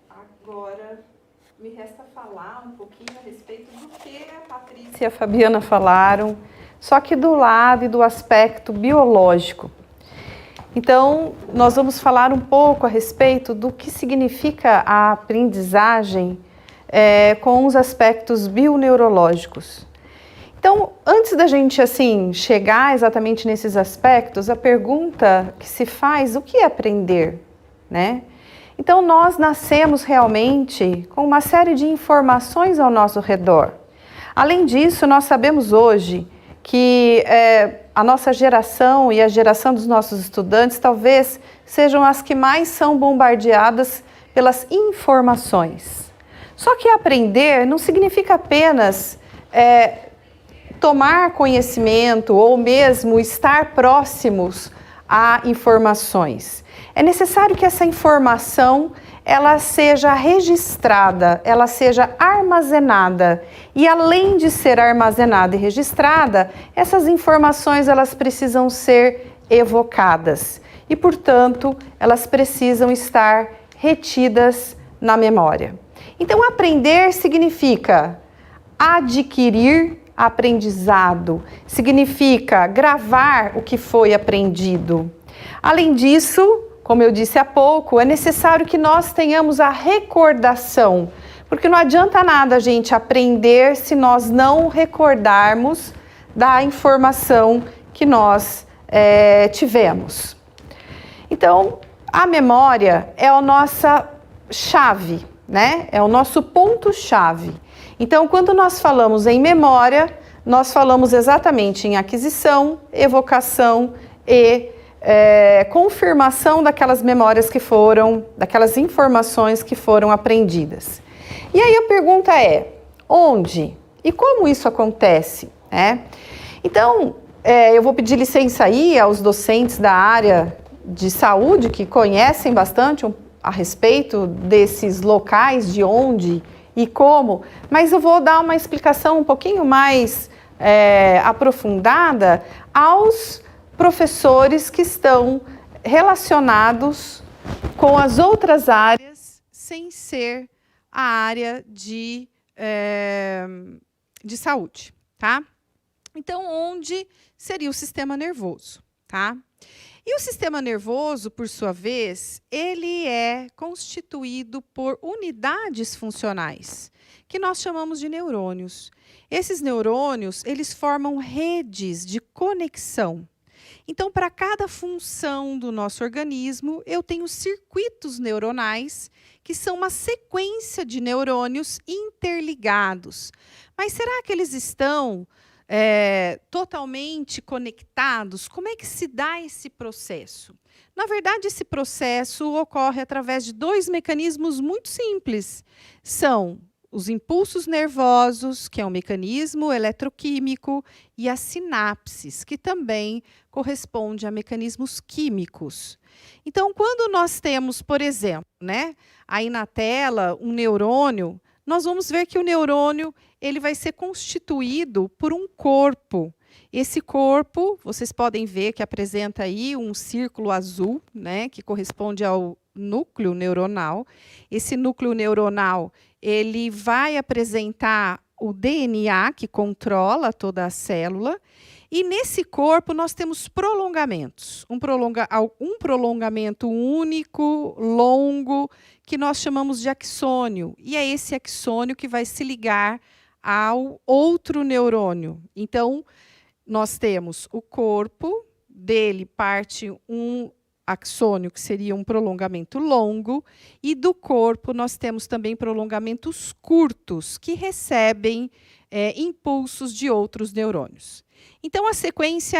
Agora me resta falar um pouquinho a respeito do que a Patrícia e a Fabiana falaram, só que do lado e do aspecto biológico. Então, nós vamos falar um pouco a respeito do que significa a aprendizagem com os aspectos bioneurológicos. Então, antes da gente assim chegar exatamente nesses aspectos, a pergunta que se faz, o que é aprender, né? Então, nós nascemos realmente com uma série de informações ao nosso redor. Além disso, nós sabemos hoje que a nossa geração e a geração dos nossos estudantes talvez sejam as que mais são bombardeadas pelas informações. Só que aprender não significa apenas tomar conhecimento ou mesmo estar próximos a informações. É necessário que essa informação ela seja registrada, ela seja armazenada. E além de ser armazenada e registrada, essas informações elas precisam ser evocadas. E, portanto, elas precisam estar retidas na memória. Então, aprender significa adquirir aprendizado, significa gravar o que foi aprendido. Além disso, como eu disse há pouco, é necessário que nós tenhamos a recordação, porque não adianta nada a gente aprender se nós não recordarmos da informação que nós tivemos. Então, a memória é a nossa chave, né? É o nosso ponto-chave. Então, quando nós falamos em memória, nós falamos exatamente em aquisição, evocação e confirmação daquelas memórias que foram, daquelas informações que foram aprendidas. E aí a pergunta é, onde e como isso acontece? Então, eu vou pedir licença aí aos docentes da área de saúde que conhecem bastante a respeito desses locais, de onde e como, mas eu vou dar uma explicação um pouquinho mais aprofundada aos professores que estão relacionados com as outras áreas sem ser a área de saúde, tá? Então, onde seria o sistema nervoso, tá? E o sistema nervoso, por sua vez, ele é constituído por unidades funcionais, que nós chamamos de neurônios. Esses neurônios, eles formam redes de conexão. Então, para cada função do nosso organismo, eu tenho circuitos neuronais, que são uma sequência de neurônios interligados. Mas será que eles estão totalmente conectados? Como é que se dá esse processo? Na verdade, esse processo ocorre através de dois mecanismos muito simples. São os impulsos nervosos, que é um mecanismo eletroquímico, e as sinapses, que também corresponde a mecanismos químicos. Então, quando nós temos, por exemplo, aí na tela, um neurônio, nós vamos ver que o neurônio ele vai ser constituído por um corpo. Esse corpo, vocês podem ver que apresenta aí um círculo azul, que corresponde ao núcleo neuronal. Esse núcleo neuronal ele vai apresentar o DNA, que controla toda a célula, e nesse corpo nós temos prolongamentos. Um prolongamento único, longo, que nós chamamos de axônio. E é esse axônio que vai se ligar ao outro neurônio. Então, nós temos o corpo, dele parte um axônio, que seria um prolongamento longo, e do corpo nós temos também prolongamentos curtos, que recebem impulsos de outros neurônios. Então, a sequência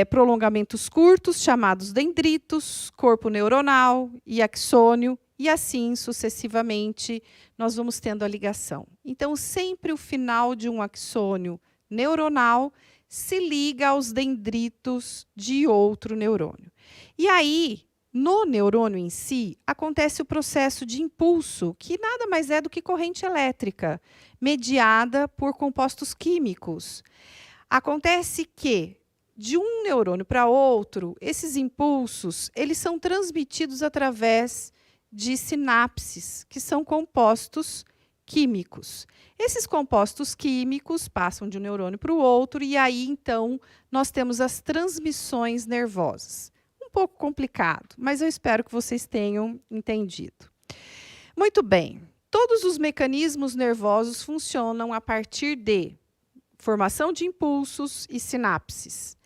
prolongamentos curtos, chamados dendritos, corpo neuronal e axônio, e assim sucessivamente nós vamos tendo a ligação. Então, sempre o final de um axônio neuronal se liga aos dendritos de outro neurônio. E aí, no neurônio em si, acontece o processo de impulso, que nada mais é do que corrente elétrica, mediada por compostos químicos. Acontece que, de um neurônio para outro, esses impulsos eles são transmitidos através de sinapses, que são compostos químicos. Esses compostos químicos passam de um neurônio para o outro e aí, então, nós temos as transmissões nervosas. Um pouco complicado, mas eu espero que vocês tenham entendido. Muito bem. Todos os mecanismos nervosos funcionam a partir de formação de impulsos e sinapses.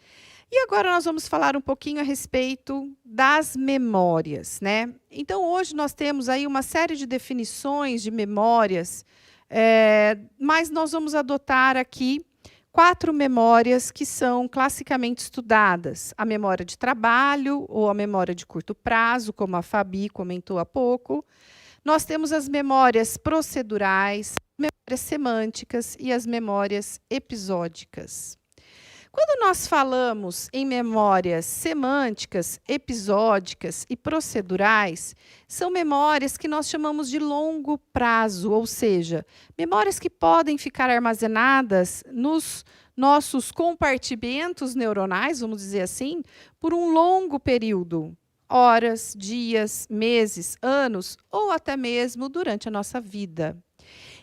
E agora nós vamos falar um pouquinho a respeito das memórias, né? Então, hoje nós temos aí uma série de definições de memórias, mas nós vamos adotar aqui 4 memórias que são classicamente estudadas. A memória de trabalho ou a memória de curto prazo, como a Fabi comentou há pouco. Nós temos as memórias procedurais, memórias semânticas e as memórias episódicas. Quando nós falamos em memórias semânticas, episódicas e procedurais, são memórias que nós chamamos de longo prazo, ou seja, memórias que podem ficar armazenadas nos nossos compartimentos neuronais, vamos dizer assim, por um longo período, horas, dias, meses, anos ou até mesmo durante a nossa vida.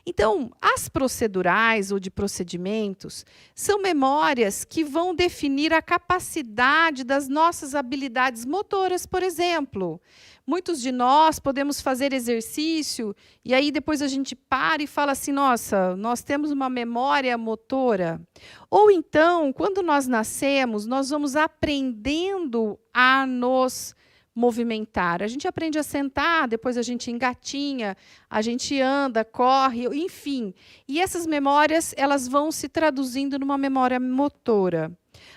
Então, as procedurais ou de procedimentos são memórias que vão definir a capacidade das nossas habilidades motoras, por exemplo. Muitos de nós podemos fazer exercício e aí depois a gente para e fala assim, nossa, nós temos uma memória motora. Ou então, quando nós nascemos, nós vamos aprendendo a nos movimentar. A gente aprende a sentar, depois a gente engatinha, a gente anda, corre, enfim. E essas memórias, elas vão se traduzindo numa memória motora.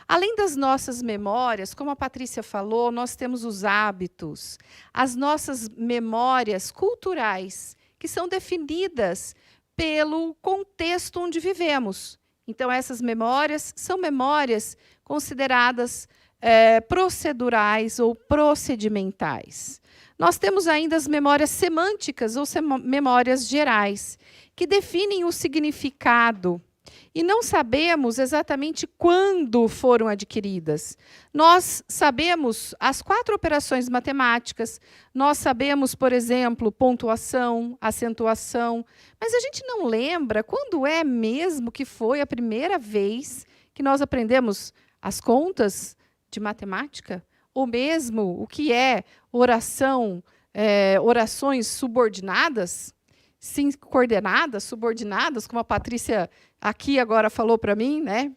Além das nossas memórias, como a Patrícia falou, nós temos os hábitos, as nossas memórias culturais, que são definidas pelo contexto onde vivemos. Então, essas memórias são memórias consideradas procedurais ou procedimentais. Nós temos ainda as memórias semânticas ou memórias gerais, que definem o significado e não sabemos exatamente quando foram adquiridas. Nós sabemos as 4 operações matemáticas, nós sabemos, por exemplo, pontuação, acentuação, mas a gente não lembra quando é mesmo que foi a primeira vez que nós aprendemos as contas de matemática, ou mesmo o que é oração, orações subordinadas, sim, coordenadas, subordinadas, como a Patrícia aqui agora falou para mim, né?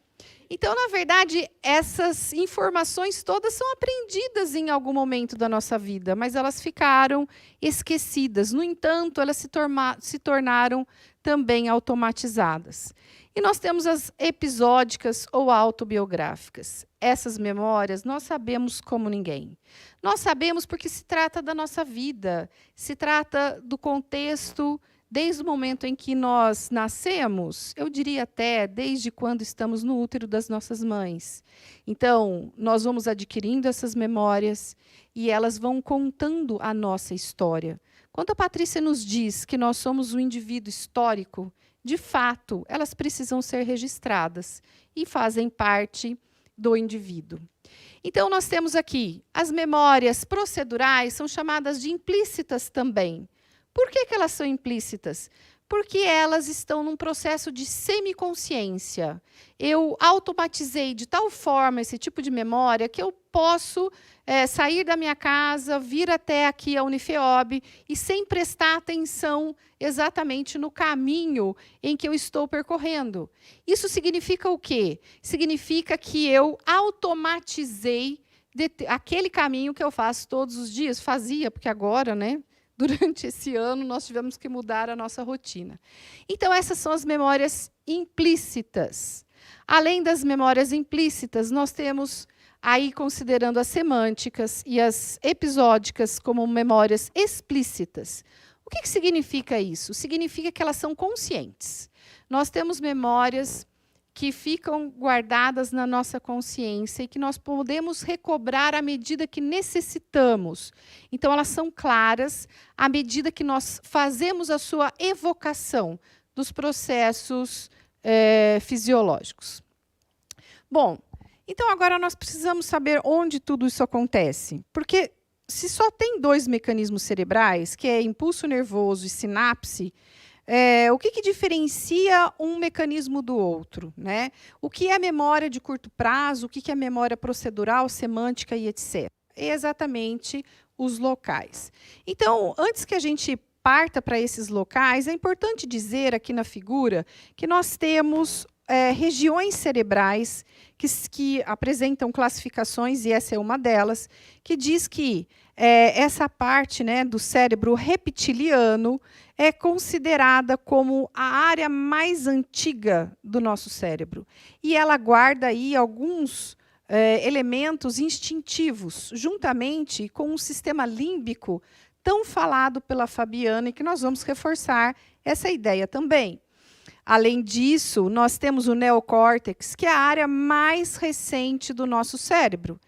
Então, na verdade, essas informações todas são aprendidas em algum momento da nossa vida, mas elas ficaram esquecidas. No entanto, elas se tornaram também automatizadas. E nós temos as episódicas ou autobiográficas. Essas memórias nós sabemos como ninguém. Nós sabemos porque se trata da nossa vida, se trata do contexto desde o momento em que nós nascemos, eu diria até desde quando estamos no útero das nossas mães. Então, nós vamos adquirindo essas memórias e elas vão contando a nossa história. Quando a Patrícia nos diz que nós somos um indivíduo histórico, de fato, elas precisam ser registradas e fazem parte do indivíduo. Então, nós temos aqui as memórias procedurais, são chamadas de implícitas também. Por que elas são implícitas? Porque elas estão num processo de semiconsciência. Eu automatizei de tal forma esse tipo de memória que eu posso sair da minha casa, vir até aqui a Unifeob e sem prestar atenção exatamente no caminho em que eu estou percorrendo. Isso significa o quê? Significa que eu automatizei aquele caminho que eu faço todos os dias. Fazia, porque agora, né? Durante esse ano, nós tivemos que mudar a nossa rotina. Então, essas são as memórias implícitas. Além das memórias implícitas, nós temos, aí considerando as semânticas e as episódicas como memórias explícitas. O que significa isso? Significa que elas são conscientes. Nós temos memórias que ficam guardadas na nossa consciência e que nós podemos recobrar à medida que necessitamos. Então, elas são claras à medida que nós fazemos a sua evocação dos processos fisiológicos. Bom, então agora nós precisamos saber onde tudo isso acontece. Porque se só tem 2 mecanismos cerebrais, que é impulso nervoso e sinapse, o que diferencia um mecanismo do outro, né? O que é memória de curto prazo, o que é memória procedural, semântica e etc. É exatamente os locais. Então, antes que a gente parta para esses locais, é importante dizer aqui na figura que nós temos regiões cerebrais que apresentam classificações, e essa é uma delas, que diz que essa parte, né, do cérebro reptiliano é considerada como a área mais antiga do nosso cérebro. E ela guarda aí alguns elementos instintivos, juntamente com o sistema límbico, tão falado pela Fabiana, e que nós vamos reforçar essa ideia também. Além disso, nós temos o neocórtex, que é a área mais recente do nosso cérebro.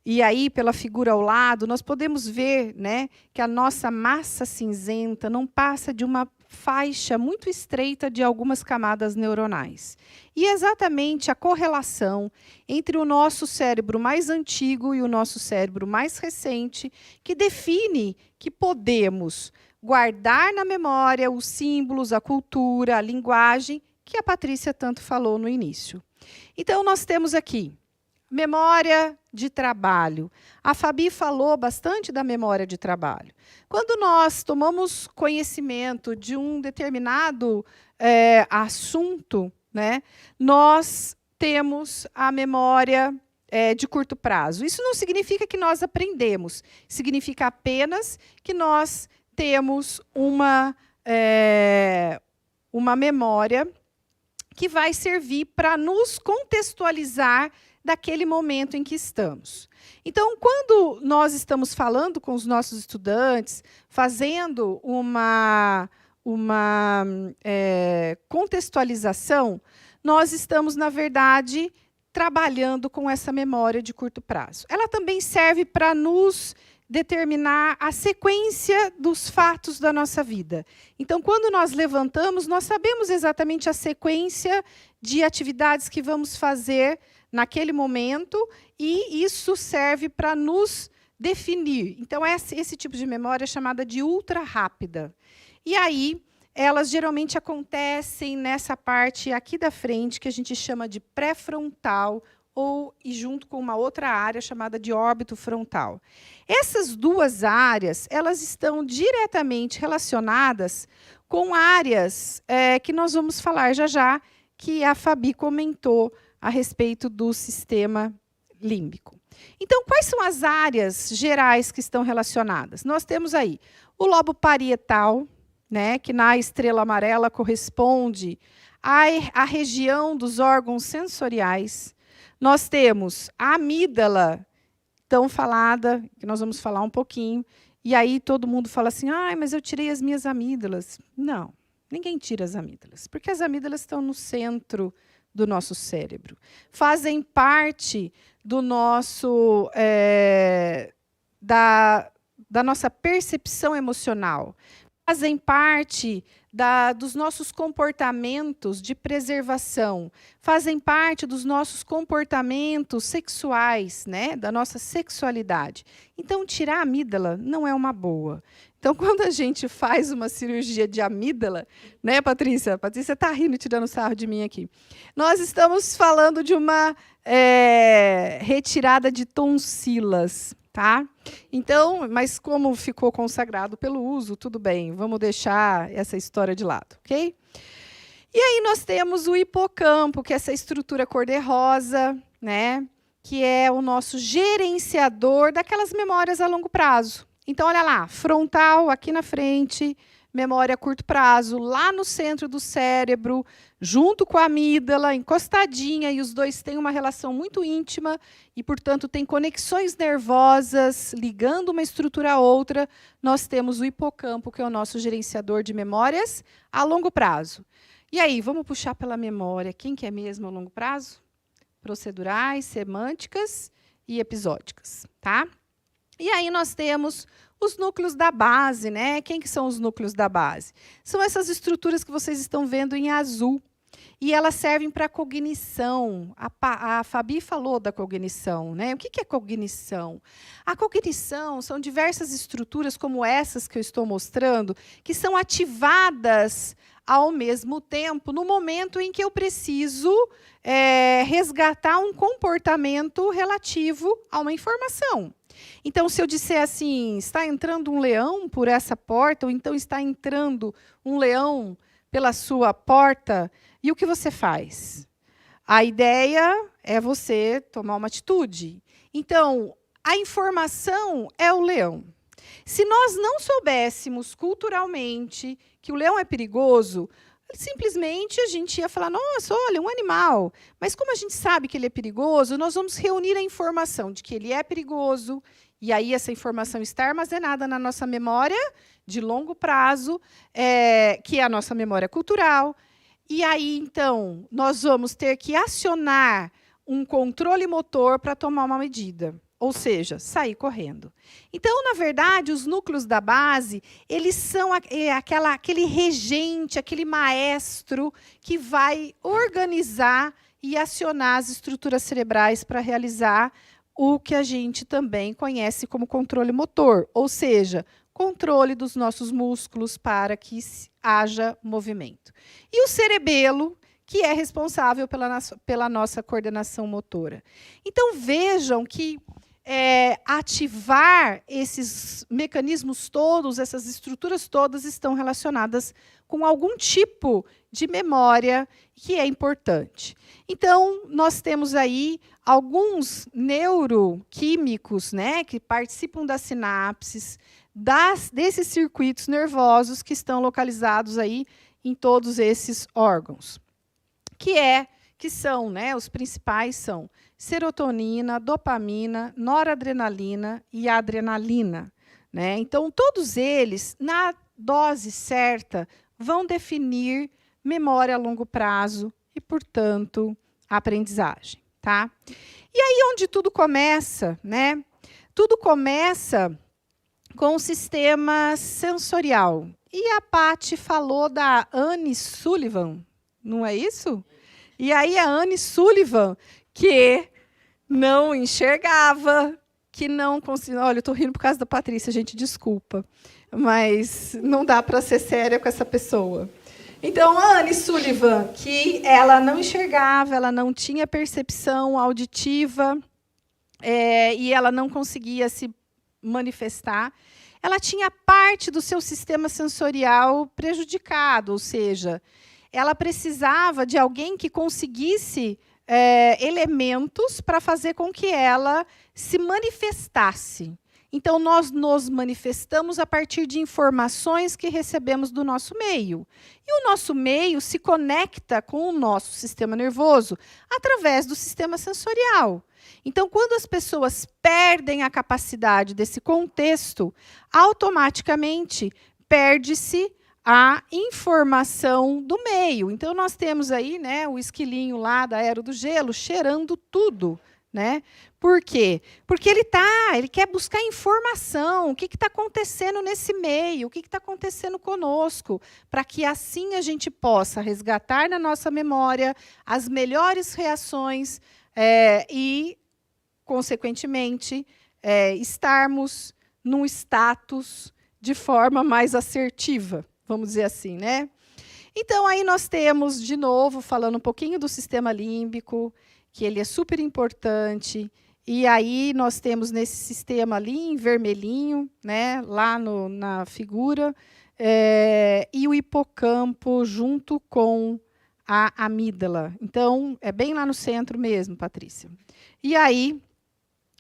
E aí, pela figura ao lado, nós podemos ver, né, que a nossa massa cinzenta não passa de uma faixa muito estreita de algumas camadas neuronais. E exatamente a correlação entre o nosso cérebro mais antigo e o nosso cérebro mais recente que define que podemos guardar na memória os símbolos, a cultura, a linguagem, que a Patrícia tanto falou no início. Então, nós temos aqui memória de trabalho. A Fabi falou bastante da memória de trabalho. Quando nós tomamos conhecimento de um determinado assunto, né, nós temos a memória de curto prazo. Isso não significa que nós aprendemos, significa apenas que nós temos uma memória que vai servir para nos contextualizar daquele momento em que estamos. Então, quando nós estamos falando com os nossos estudantes, fazendo uma contextualização, nós estamos, na verdade, trabalhando com essa memória de curto prazo. Ela também serve para nos determinar a sequência dos fatos da nossa vida. Então, quando nós levantamos, nós sabemos exatamente a sequência de atividades que vamos fazer naquele momento, e isso serve para nos definir. Então, esse tipo de memória é chamada de ultra rápida. E aí, elas geralmente acontecem nessa parte aqui da frente, que a gente chama de pré-frontal, e junto com uma outra área chamada de órbito frontal. Essas 2 áreas, elas estão diretamente relacionadas com áreas que nós vamos falar já, que a Fabi comentou a respeito do sistema límbico. Então, quais são as áreas gerais que estão relacionadas? Nós temos aí o lobo parietal, né, que na estrela amarela corresponde à região dos órgãos sensoriais. Nós temos a amígdala, tão falada, que nós vamos falar um pouquinho, e aí todo mundo fala assim, mas eu tirei as minhas amígdalas. Não, ninguém tira as amígdalas, porque as amígdalas estão no centro do nosso cérebro. Fazem parte do nosso, da nossa percepção emocional. Fazem parte dos nossos comportamentos de preservação, fazem parte dos nossos comportamentos sexuais, né, da nossa sexualidade. Então, tirar a amígdala não é uma boa. Então, quando a gente faz uma cirurgia de amígdala, né, Patrícia? Patrícia está rindo, tirando sarro de mim aqui. Nós estamos falando de uma retirada de tonsilas. Tá? Então, mas como ficou consagrado pelo uso, tudo bem, vamos deixar essa história de lado, ok? E aí nós temos o hipocampo, que é essa estrutura cor-de-rosa, né, que é o nosso gerenciador daquelas memórias a longo prazo. Então, olha lá, frontal aqui na frente, memória a curto prazo, lá no centro do cérebro, junto com a amígdala, encostadinha, e os dois têm uma relação muito íntima e, portanto, têm conexões nervosas ligando uma estrutura a outra. Nós temos o hipocampo, que é o nosso gerenciador de memórias a longo prazo. E aí, vamos puxar pela memória. Quem que é mesmo a longo prazo? Procedurais, semânticas e episódicas, tá? E aí nós temos os núcleos da base, né? Quem que são os núcleos da base? São essas estruturas que vocês estão vendo em azul. E elas servem para a cognição. A Fabi falou da cognição, né? O que é cognição? A cognição são diversas estruturas, como essas que eu estou mostrando, que são ativadas ao mesmo tempo, no momento em que eu preciso resgatar um comportamento relativo a uma informação. Então, se eu disser assim, está entrando um leão por essa porta, ou então está entrando um leão pela sua porta, e o que você faz? A ideia é você tomar uma atitude. Então, a informação é o leão. Se nós não soubéssemos culturalmente que o leão é perigoso, simplesmente a gente ia falar, nossa, olha, um animal. Mas como a gente sabe que ele é perigoso, nós vamos reunir a informação de que ele é perigoso, e aí essa informação está armazenada na nossa memória de longo prazo, que é a nossa memória cultural. E aí, então, nós vamos ter que acionar um controle motor para tomar uma medida. Ou seja, sair correndo. Então, na verdade, os núcleos da base, eles são aquele regente, aquele maestro que vai organizar e acionar as estruturas cerebrais para realizar o que a gente também conhece como controle motor, ou seja, controle dos nossos músculos para que haja movimento. E o cerebelo, que é responsável pela nossa coordenação motora. Então, vejam que ativar esses mecanismos todos, essas estruturas todas estão relacionadas com algum tipo de memória que é importante. Então, nós temos aí alguns neuroquímicos, né, que participam das sinapses, desses circuitos nervosos que estão localizados aí em todos esses órgãos. Que são, né, os principais são serotonina, dopamina, noradrenalina e adrenalina, né? Então, todos eles, na dose certa, vão definir memória a longo prazo e, portanto, aprendizagem, tá? E aí onde tudo começa, né? Tudo começa com o sistema sensorial. E a Paty falou da Anne Sullivan, não é isso? E aí a Anne Sullivan, que não enxergava, que não conseguia... Olha, eu estou rindo por causa da Patrícia, gente, desculpa. Mas não dá para ser séria com essa pessoa. Então, a Anne Sullivan, que ela não enxergava, ela não tinha percepção auditiva, e ela não conseguia se manifestar, ela tinha parte do seu sistema sensorial prejudicado, ou seja, ela precisava de alguém que conseguisse elementos para fazer com que ela se manifestasse. Então, nós nos manifestamos a partir de informações que recebemos do nosso meio. E o nosso meio se conecta com o nosso sistema nervoso através do sistema sensorial. Então, quando as pessoas perdem a capacidade desse contexto, automaticamente perde-se a informação do meio. Então, nós temos aí, né, o esquilinho lá da Era do Gelo cheirando tudo. Né? Por quê? Porque ele quer buscar informação, o que está acontecendo nesse meio, o que está acontecendo conosco, para que assim a gente possa resgatar na nossa memória as melhores reações e, consequentemente, estarmos num status de forma mais assertiva, vamos dizer assim, né? Então, aí nós temos, de novo, falando um pouquinho do sistema límbico, que ele é super importante, e aí nós temos nesse sistema ali, em vermelhinho, né, lá na figura, e o hipocampo junto com a amígdala. Então, é bem lá no centro mesmo, Patrícia. E aí,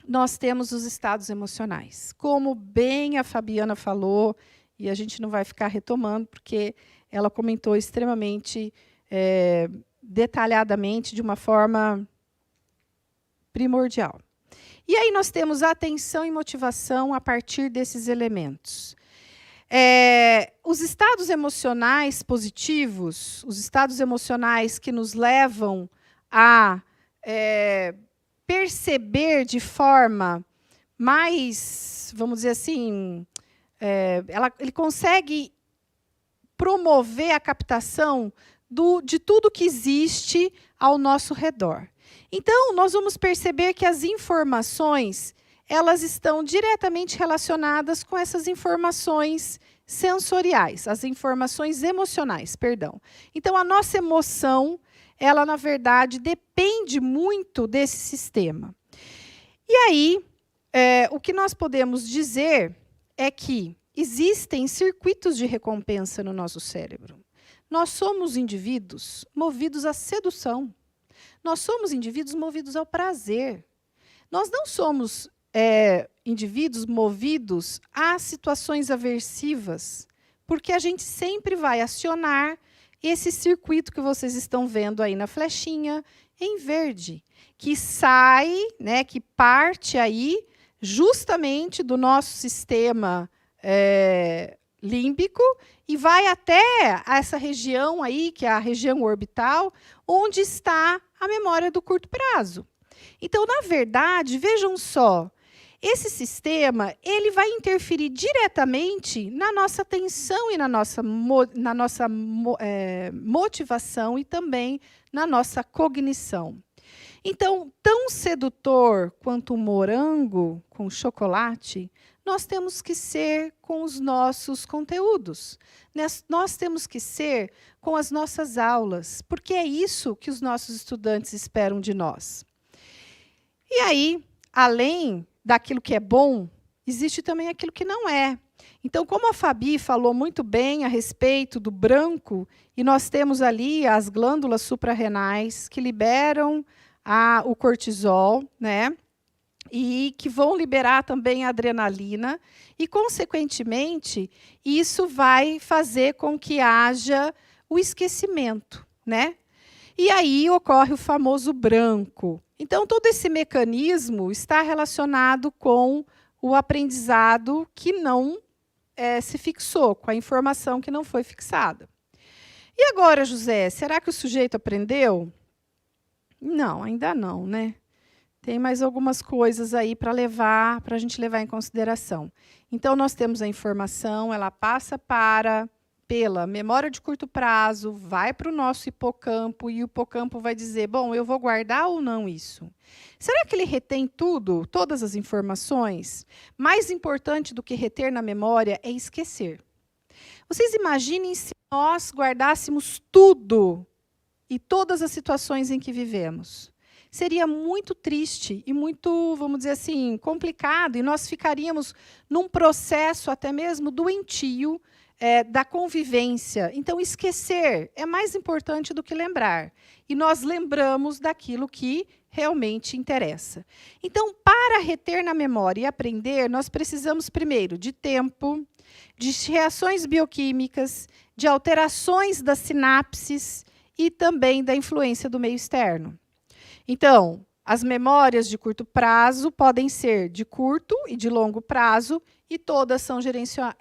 nós temos os estados emocionais. Como bem a Fabiana falou, e a gente não vai ficar retomando, porque ela comentou extremamente detalhadamente, de uma forma primordial. E aí nós temos atenção e motivação a partir desses elementos. Os estados emocionais positivos, os estados emocionais que nos levam a perceber de forma mais, vamos dizer assim, ele consegue promover a captação de tudo que existe ao nosso redor. Então, nós vamos perceber que as informações, elas estão diretamente relacionadas com essas informações sensoriais, as informações emocionais, perdão. Então, a nossa emoção, ela, na verdade, depende muito desse sistema. E aí, o que nós podemos dizer é que existem circuitos de recompensa no nosso cérebro. Nós somos indivíduos movidos à sedução. Nós somos indivíduos movidos ao prazer. Nós não somos indivíduos movidos a situações aversivas, porque a gente sempre vai acionar esse circuito que vocês estão vendo aí na flechinha, em verde, que sai, né, que parte aí justamente do nosso sistema límbico e vai até essa região aí, que é a região orbital, onde está a memória do curto prazo. Então, na verdade, vejam só, esse sistema ele vai interferir diretamente na nossa atenção e na nossa motivação e também na nossa cognição. Então, tão sedutor quanto o morango com chocolate, nós temos que ser com os nossos conteúdos. Nós temos que ser com as nossas aulas, porque é isso que os nossos estudantes esperam de nós. E aí, além daquilo que é bom, existe também aquilo que não é. Então, como a Fabi falou muito bem a respeito do branco, e nós temos ali as glândulas suprarrenais que liberam o cortisol, né? E que vão liberar também a adrenalina, e, consequentemente, isso vai fazer com que haja o esquecimento, né? E aí ocorre o famoso branco. Então, todo esse mecanismo está relacionado com o aprendizado que não se fixou, com a informação que não foi fixada. E agora, José, será que o sujeito aprendeu? Não, ainda não, né? Tem mais algumas coisas aí para a gente levar em consideração. Então, nós temos a informação, ela passa pela memória de curto prazo, vai para o nosso hipocampo, e o hipocampo vai dizer, bom, eu vou guardar ou não isso? Será que ele retém tudo, todas as informações? Mais importante do que reter na memória é esquecer. Vocês imaginem se nós guardássemos tudo e todas as situações em que vivemos. Seria muito triste e muito, vamos dizer assim, complicado, e nós ficaríamos num processo até mesmo doentio da convivência. Então, esquecer é mais importante do que lembrar. E nós lembramos daquilo que realmente interessa. Então, para reter na memória e aprender, nós precisamos, primeiro, de tempo, de reações bioquímicas, de alterações das sinapses e também da influência do meio externo. Então, as memórias de curto prazo podem ser de curto e de longo prazo, e todas são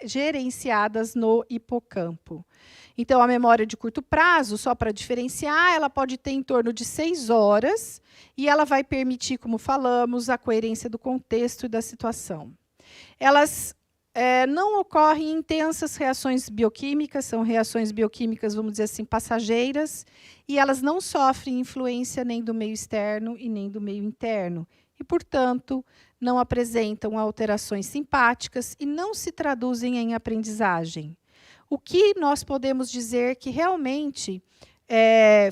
gerenciadas no hipocampo. Então, a memória de curto prazo, só para diferenciar, ela pode ter em torno de 6 horas, e ela vai permitir, como falamos, a coerência do contexto e da situação. Elas não ocorrem intensas reações bioquímicas, são reações bioquímicas, vamos dizer assim, passageiras, e elas não sofrem influência nem do meio externo e nem do meio interno, e, portanto, não apresentam alterações simpáticas e não se traduzem em aprendizagem. O que nós podemos dizer que realmente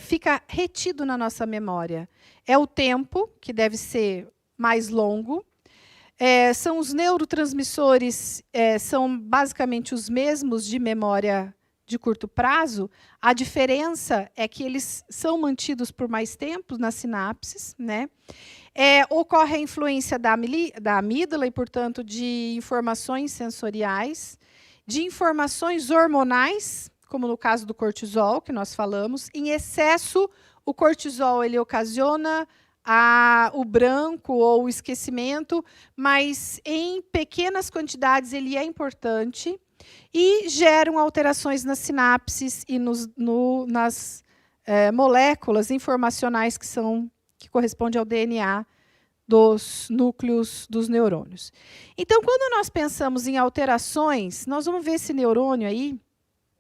fica retido na nossa memória é o tempo, que deve ser mais longo. São os neurotransmissores, são basicamente os mesmos de memória de curto prazo. A diferença é que eles são mantidos por mais tempo nas sinapses, né? Ocorre a influência da amígdala e, portanto, de informações sensoriais. de informações hormonais, como no caso do cortisol, que nós falamos. Em excesso, o cortisol ele ocasiona o branco ou o esquecimento, mas em pequenas quantidades ele é importante e geram alterações nas sinapses e nas moléculas informacionais que correspondem ao DNA dos núcleos dos neurônios. Então, quando nós pensamos em alterações, nós vamos ver esse neurônio aí,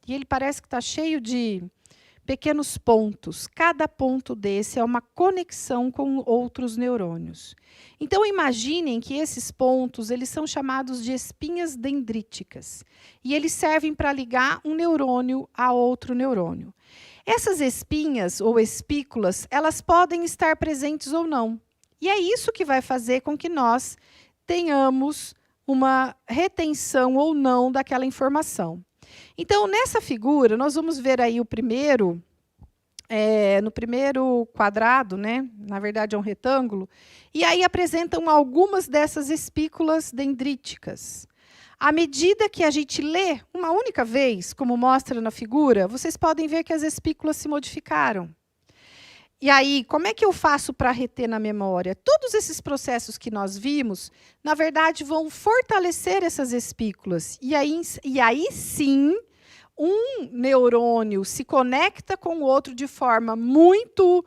e ele parece que está cheio de pequenos pontos. Cada ponto desse é uma conexão com outros neurônios. Então, imaginem que esses pontos eles são chamados de espinhas dendríticas. E eles servem para ligar um neurônio a outro neurônio. Essas espinhas ou espículas, elas podem estar presentes ou não. E é isso que vai fazer com que nós tenhamos uma retenção ou não daquela informação. Então, nessa figura, nós vamos ver aí no primeiro quadrado, né? Na verdade é um retângulo, e aí apresentam algumas dessas espículas dendríticas. À medida que a gente lê uma única vez, como mostra na figura, vocês podem ver que as espículas se modificaram. E aí, como é que eu faço para reter na memória? Todos esses processos que nós vimos, na verdade, vão fortalecer essas espículas. E aí sim, um neurônio se conecta com o outro de forma muito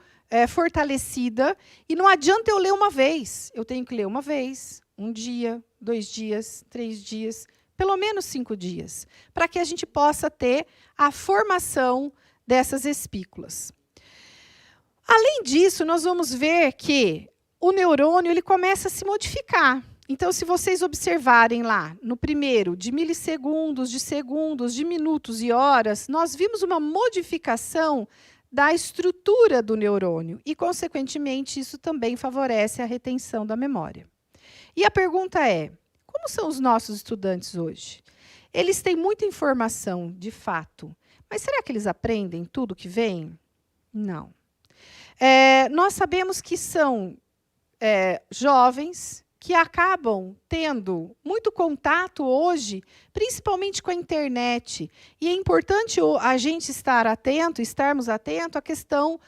fortalecida. E não adianta eu ler uma vez. Eu tenho que ler uma vez, um dia, 2 dias, 3 dias, pelo menos 5 dias, para que a gente possa ter a formação dessas espículas. Além disso, nós vamos ver que o neurônio ele começa a se modificar. Então, se vocês observarem lá, no primeiro, de milissegundos, de segundos, de minutos e horas, nós vimos uma modificação da estrutura do neurônio. E, consequentemente, isso também favorece a retenção da memória. E a pergunta é, como são os nossos estudantes hoje? Eles têm muita informação, de fato, mas será que eles aprendem tudo que vem? Não. Nós sabemos que são jovens que acabam tendo muito contato hoje, principalmente com a internet. E é importante a gente estarmos atentos à questão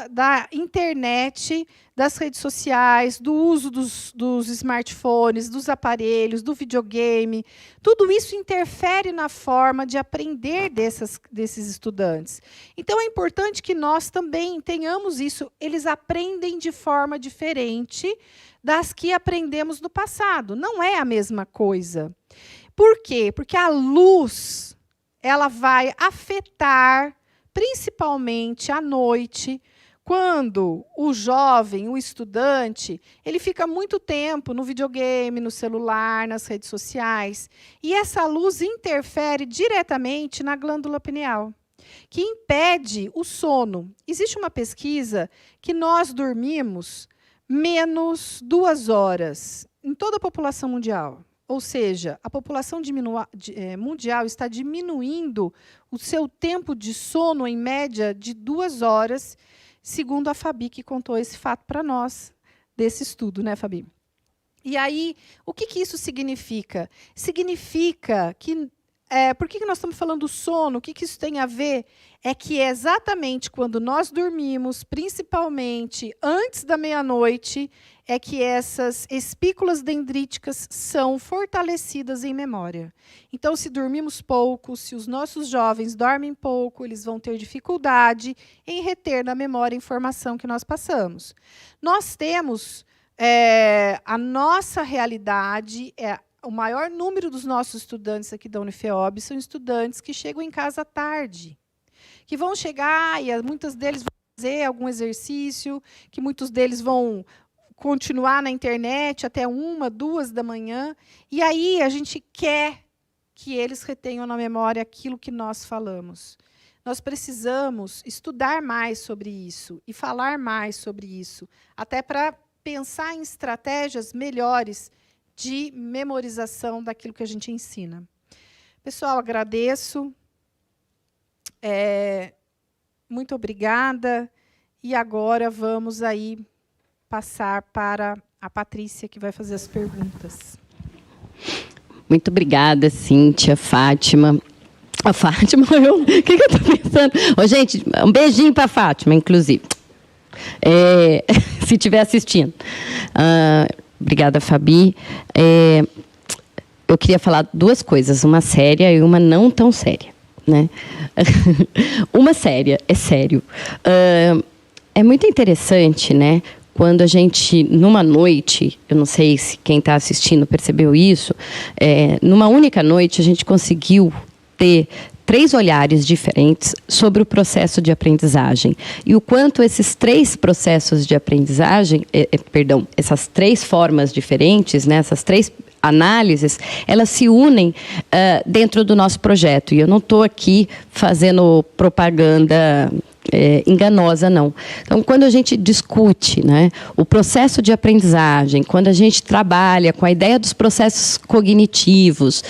da internet, das redes sociais, do uso dos smartphones, dos aparelhos, do videogame. Tudo isso interfere na forma de aprender desses estudantes. Então, é importante que nós também tenhamos isso. Eles aprendem de forma diferente das que aprendemos no passado. Não é a mesma coisa. Por quê? Porque a luz ela vai afetar, principalmente à noite, quando o jovem, o estudante, ele fica muito tempo no videogame, no celular, nas redes sociais. E essa luz interfere diretamente na glândula pineal, que impede o sono. Existe uma pesquisa que nós dormimos menos 2 horas em toda a população mundial. Ou seja, a população mundial está diminuindo o seu tempo de sono, em média, de 2 horas, segundo a Fabi, que contou esse fato para nós, desse estudo, né, Fabi? E aí, o que isso significa? Significa que por que nós estamos falando do sono? O que isso tem a ver? É que é exatamente quando nós dormimos, principalmente antes da meia-noite, é que essas espículas dendríticas são fortalecidas em memória. Então, se dormimos pouco, se os nossos jovens dormem pouco, eles vão ter dificuldade em reter na memória a informação que nós passamos. Nós temos a nossa realidade, o maior número dos nossos estudantes aqui da Unifeob são estudantes que chegam em casa à tarde, que vão chegar e muitos deles vão fazer algum exercício, que muitos deles vão continuar na internet até 1, 2 da manhã, e aí a gente quer que eles retenham na memória aquilo que nós falamos. Nós precisamos estudar mais sobre isso e falar mais sobre isso, até para pensar em estratégias melhores de memorização daquilo que a gente ensina. Pessoal, agradeço. Muito obrigada. E agora vamos aí passar para a Patrícia, que vai fazer as perguntas. Muito obrigada, Cíntia, Fátima. A Fátima, o que eu estou pensando? Ô, gente, um beijinho para a Fátima, inclusive. Se estiver assistindo. Obrigada, Fabi. Eu queria falar duas coisas, uma séria e uma não tão séria, né? Uma séria, é sério. É muito interessante, né? Quando a gente, numa noite, eu não sei se quem está assistindo percebeu isso, numa única noite a gente conseguiu ter 3 olhares diferentes sobre o processo de aprendizagem. E o quanto esses 3 processos de aprendizagem, essas 3 formas diferentes, né, essas 3 análises, elas se unem dentro do nosso projeto. E eu não estou aqui fazendo propaganda enganosa, não. Então, quando a gente discute, né, o processo de aprendizagem, quando a gente trabalha com a ideia dos processos cognitivos,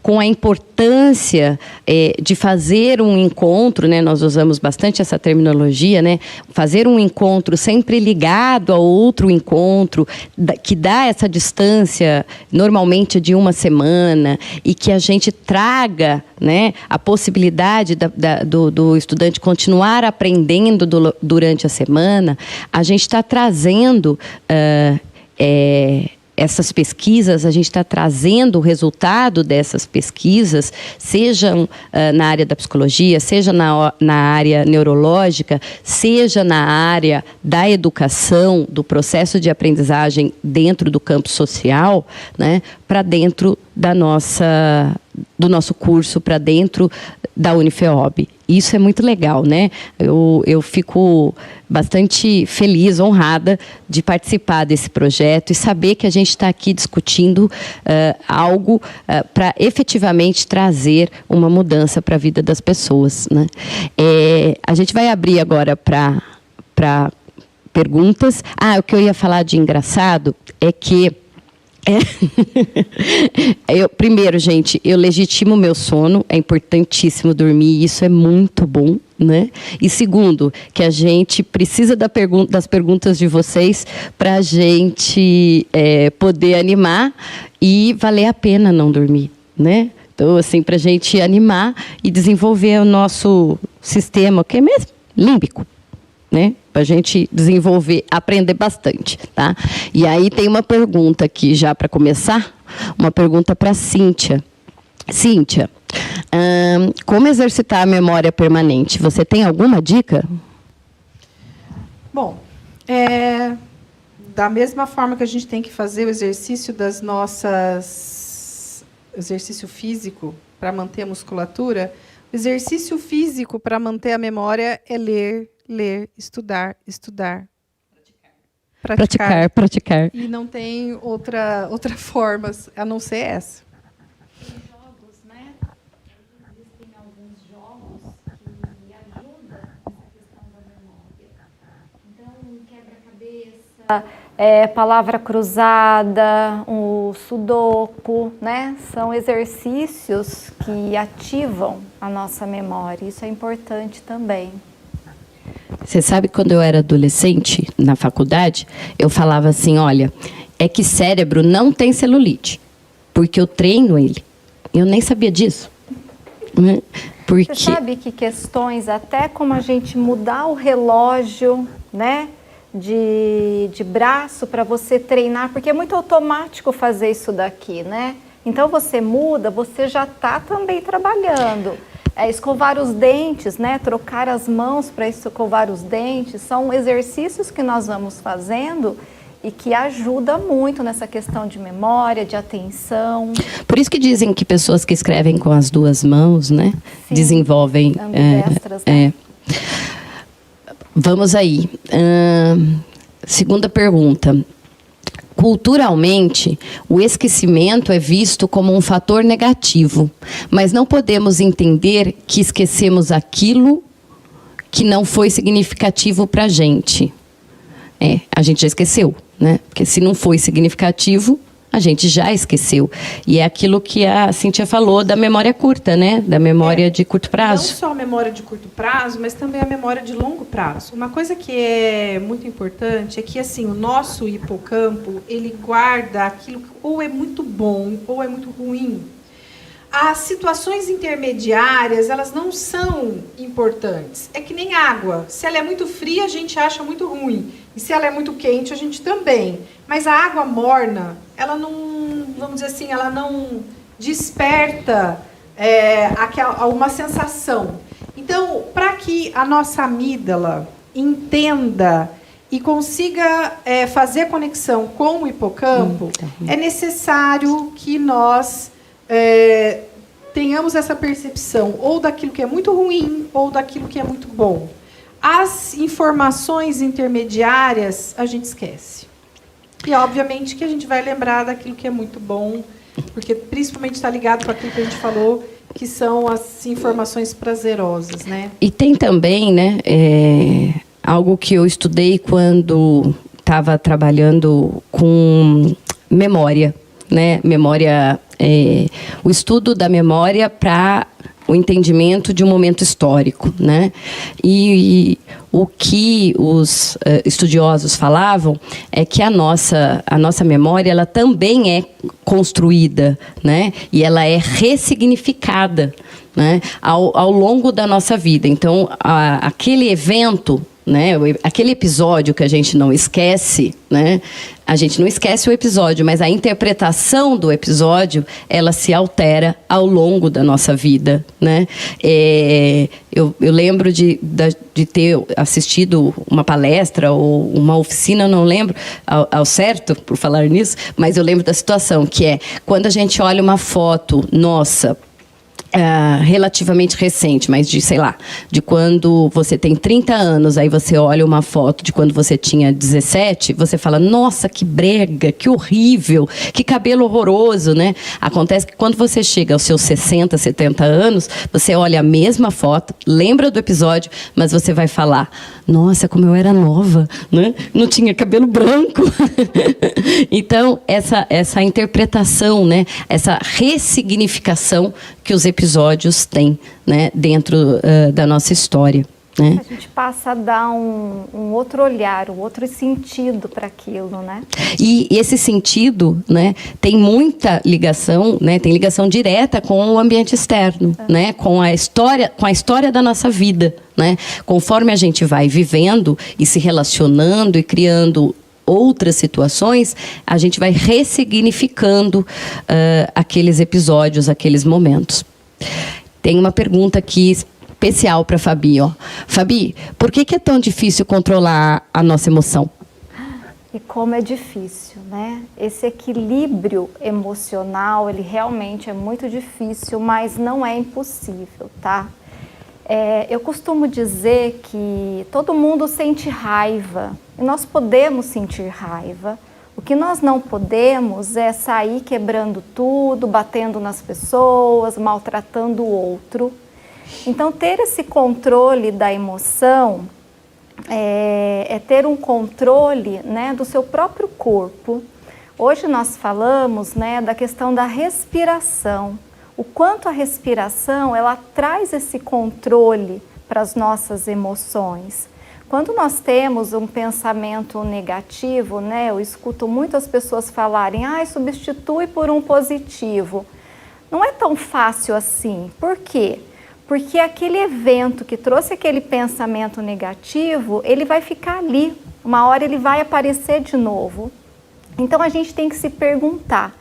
com a importância de fazer um encontro, né, nós usamos bastante essa terminologia, né, fazer um encontro sempre ligado a outro encontro, que dá essa distância, normalmente de uma semana, e que a gente traga, né, a possibilidade do estudante continuar aprendendo durante a semana, a gente está trazendo essas pesquisas, a gente está trazendo o resultado dessas pesquisas, sejam na área da psicologia, seja na área neurológica, seja na área da educação, do processo de aprendizagem dentro do campo social, né, para dentro do nosso curso, para dentro da Unifeob. Isso é muito legal, né? Eu fico bastante feliz, honrada de participar desse projeto e saber que a gente está aqui discutindo algo para efetivamente trazer uma mudança para a vida das pessoas, né? A gente vai abrir agora para perguntas. O que eu ia falar de engraçado é que primeiro, gente, eu legitimo o meu sono, é importantíssimo dormir, isso é muito bom, né? E segundo, que a gente precisa das perguntas de vocês para a gente poder animar e valer a pena não dormir, né? Então, assim, para a gente animar e desenvolver o nosso sistema, o que é mesmo? Límbico, né? Para a gente desenvolver, aprender bastante, tá? E aí tem uma pergunta aqui já para começar, uma pergunta para a Cíntia. Cíntia, como exercitar a memória permanente? Você tem alguma dica? Bom, da mesma forma que a gente tem que fazer o exercício exercício físico para manter a musculatura, o exercício físico para manter a memória é ler, estudar. Praticar. E não tem outra forma a não ser essa. Tem jogos, né? Existem alguns jogos que ajudam essa questão da memória. Então, quebra-cabeça, palavra cruzada, o sudoku, né? São exercícios que ativam a nossa memória. Isso é importante também. Você sabe, quando eu era adolescente, na faculdade, eu falava assim, olha, é que cérebro não tem celulite, porque eu treino ele. Eu nem sabia disso. Né? Porque... Você sabe que questões, até como a gente mudar o relógio, né, de braço para você treinar, porque é muito automático fazer isso daqui, né? Então, você muda, você já está também trabalhando. Escovar os dentes, né? Trocar as mãos para escovar os dentes, são exercícios que nós vamos fazendo e que ajuda muito nessa questão de memória, de atenção. Por isso que dizem que pessoas que escrevem com as 2 mãos, né, sim, desenvolvem... ambidestras, né? Vamos aí. Segunda pergunta. Culturalmente, o esquecimento é visto como um fator negativo, mas não podemos entender que esquecemos aquilo que não foi significativo para a gente. A gente já esqueceu, né? Porque se não foi significativo, a gente já esqueceu. E é aquilo que a Cíntia falou da memória curta, né? Da memória de curto prazo. Não só a memória de curto prazo, mas também a memória de longo prazo. Uma coisa que é muito importante é que assim, o nosso hipocampo, ele guarda aquilo que ou é muito bom ou é muito ruim. As situações intermediárias, elas não são importantes. É que nem água. Se ela é muito fria, a gente acha muito ruim. E se ela é muito quente, a gente também. Mas a água morna, ela não, vamos dizer assim, ela não desperta uma sensação. Então, para que a nossa amígdala entenda e consiga fazer conexão com o hipocampo, é necessário que nós tenhamos essa percepção ou daquilo que é muito ruim ou daquilo que é muito bom. As informações intermediárias a gente esquece. E, obviamente, que a gente vai lembrar daquilo que é muito bom, porque principalmente está ligado com aquilo que a gente falou, que são as informações prazerosas, né? E tem também, né, algo que eu estudei quando estava trabalhando com memória, né? Memória, o estudo da memória para o entendimento de um momento histórico, né? E o que os estudiosos falavam é que a nossa memória, ela também é construída, né? E ela é ressignificada, né? Ao longo da nossa vida. Então, aquele evento, né? Aquele episódio que a gente não esquece, né? A gente não esquece o episódio, mas a interpretação do episódio, ela se altera ao longo da nossa vida, né? Eu lembro de ter assistido uma palestra ou uma oficina, não lembro ao certo, por falar nisso, mas eu lembro da situação, que é quando a gente olha uma foto nossa, relativamente recente, mas de quando você tem 30 anos, aí você olha uma foto de quando você tinha 17, você fala, nossa, que brega, que horrível, que cabelo horroroso, né? Acontece que quando você chega aos seus 60, 70 anos, você olha a mesma foto, lembra do episódio, mas você vai falar, nossa, como eu era nova, né? Não tinha cabelo branco. Então, essa interpretação, né? Essa ressignificação que os episódios têm, né? Dentro da nossa história. Né? A gente passa a dar um outro olhar, um outro sentido para aquilo, né? E esse sentido, né, tem muita ligação, né, tem ligação direta com o ambiente externo, né, com a história da nossa vida, né? Conforme a gente vai vivendo e se relacionando e criando outras situações, a gente vai ressignificando aqueles episódios, aqueles momentos. Tem uma pergunta aqui especial para a Fabi, ó. Fabi, por que é tão difícil controlar a nossa emoção? E como é difícil, né? Esse equilíbrio emocional, ele realmente é muito difícil, mas não é impossível, tá? Eu costumo dizer que todo mundo sente raiva, e nós podemos sentir raiva. O que nós não podemos é sair quebrando tudo, batendo nas pessoas, maltratando o outro. Então, ter esse controle da emoção é ter um controle, né, do seu próprio corpo. Hoje nós falamos, né, da questão da respiração. O quanto a respiração ela traz esse controle para as nossas emoções. Quando nós temos um pensamento negativo, né, eu escuto muitas pessoas falarem, substitui por um positivo. Não é tão fácil assim. Por quê? Porque aquele evento que trouxe aquele pensamento negativo, ele vai ficar ali. Uma hora ele vai aparecer de novo. Então a gente tem que se perguntar,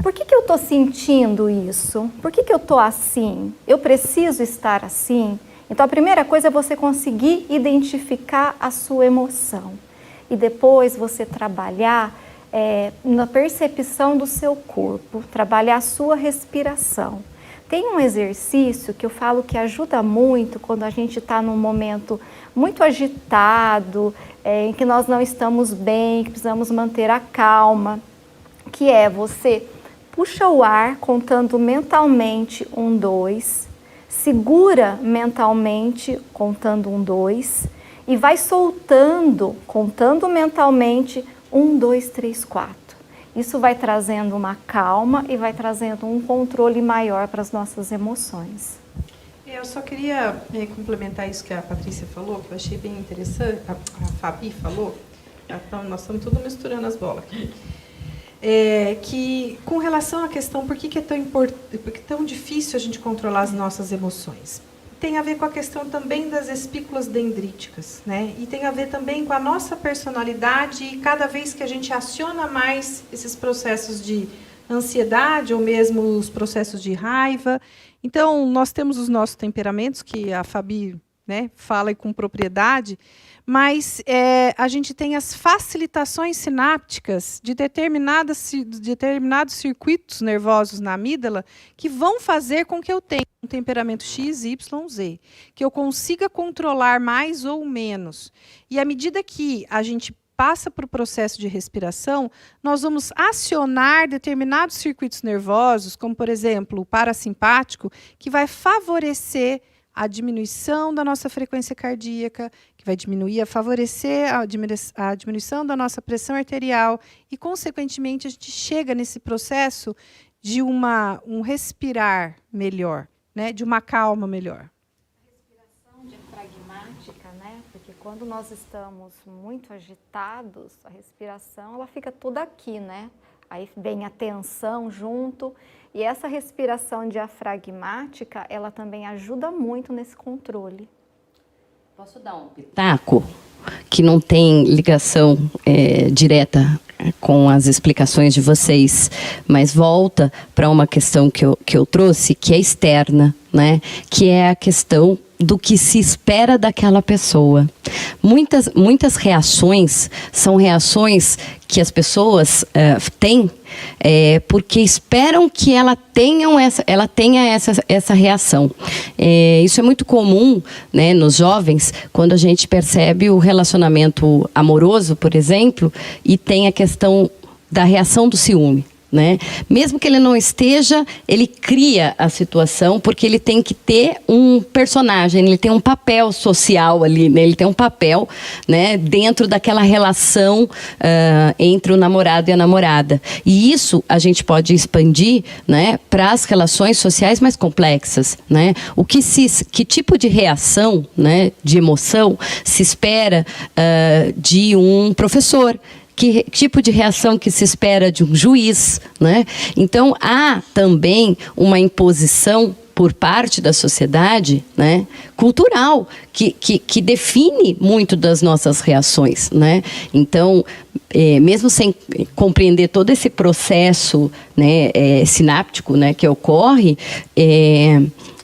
por que eu estou sentindo isso? Por que eu estou assim? Eu preciso estar assim? Então a primeira coisa é você conseguir identificar a sua emoção. E depois você trabalhar na percepção do seu corpo, trabalhar a sua respiração. Tem um exercício que eu falo que ajuda muito quando a gente está num momento muito agitado, em que nós não estamos bem, que precisamos manter a calma, que é você puxa o ar contando mentalmente 1, 2, segura mentalmente contando 1, 2 e vai soltando contando mentalmente 1, 2, 3, 4. Isso vai trazendo uma calma e vai trazendo um controle maior para as nossas emoções. Eu só queria complementar isso que a Patrícia falou, que eu achei bem interessante, a Fabi falou, então, nós estamos tudo misturando as bolas aqui. Que com relação à questão por que é tão difícil a gente controlar as nossas emoções. Tem a ver com a questão também das espículas dendríticas, né? E tem a ver também com a nossa personalidade e cada vez que a gente aciona mais esses processos de ansiedade ou mesmo os processos de raiva. Então, nós temos os nossos temperamentos, que a Fabi, né, fala e com propriedade, mas a gente tem as facilitações sinápticas de determinados circuitos nervosos na amígdala que vão fazer com que eu tenha um temperamento X, Y, Z, que eu consiga controlar mais ou menos. E à medida que a gente passa para o processo de respiração, nós vamos acionar determinados circuitos nervosos, como, por exemplo, o parasimpático, que vai favorecer a diminuição da nossa frequência cardíaca, que vai favorecer a diminuição da nossa pressão arterial e, consequentemente, a gente chega nesse processo de um respirar melhor, né, de uma calma melhor. A respiração diafragmática, né, porque quando nós estamos muito agitados, a respiração ela fica toda aqui, né? Aí vem a tensão junto. E essa respiração diafragmática, ela também ajuda muito nesse controle. Posso dar um pitaco que não tem ligação direta com as explicações de vocês, mas volta para uma questão que eu trouxe, que é externa, né? Que é a questão do que se espera daquela pessoa. Muitas reações são reações que as pessoas têm porque esperam que ela tenha essa reação. Isso é muito comum, né, nos jovens, quando a gente percebe o relacionamento amoroso, por exemplo, e tem a questão da reação do ciúme. Né? Mesmo que ele não esteja, ele cria a situação porque ele tem que ter um personagem, ele tem um papel social ali, né? Ele tem um papel, né, dentro daquela relação entre o namorado e a namorada. E isso a gente pode expandir, né, para as relações sociais mais complexas. Né? Que tipo de reação, né, de emoção se espera de um professor? Que tipo de reação que se espera de um juiz, né? Então, há também uma imposição por parte da sociedade, né, cultural, que define muito das nossas reações. Né? Então, mesmo sem compreender todo esse processo, né, sináptico, né, que ocorre,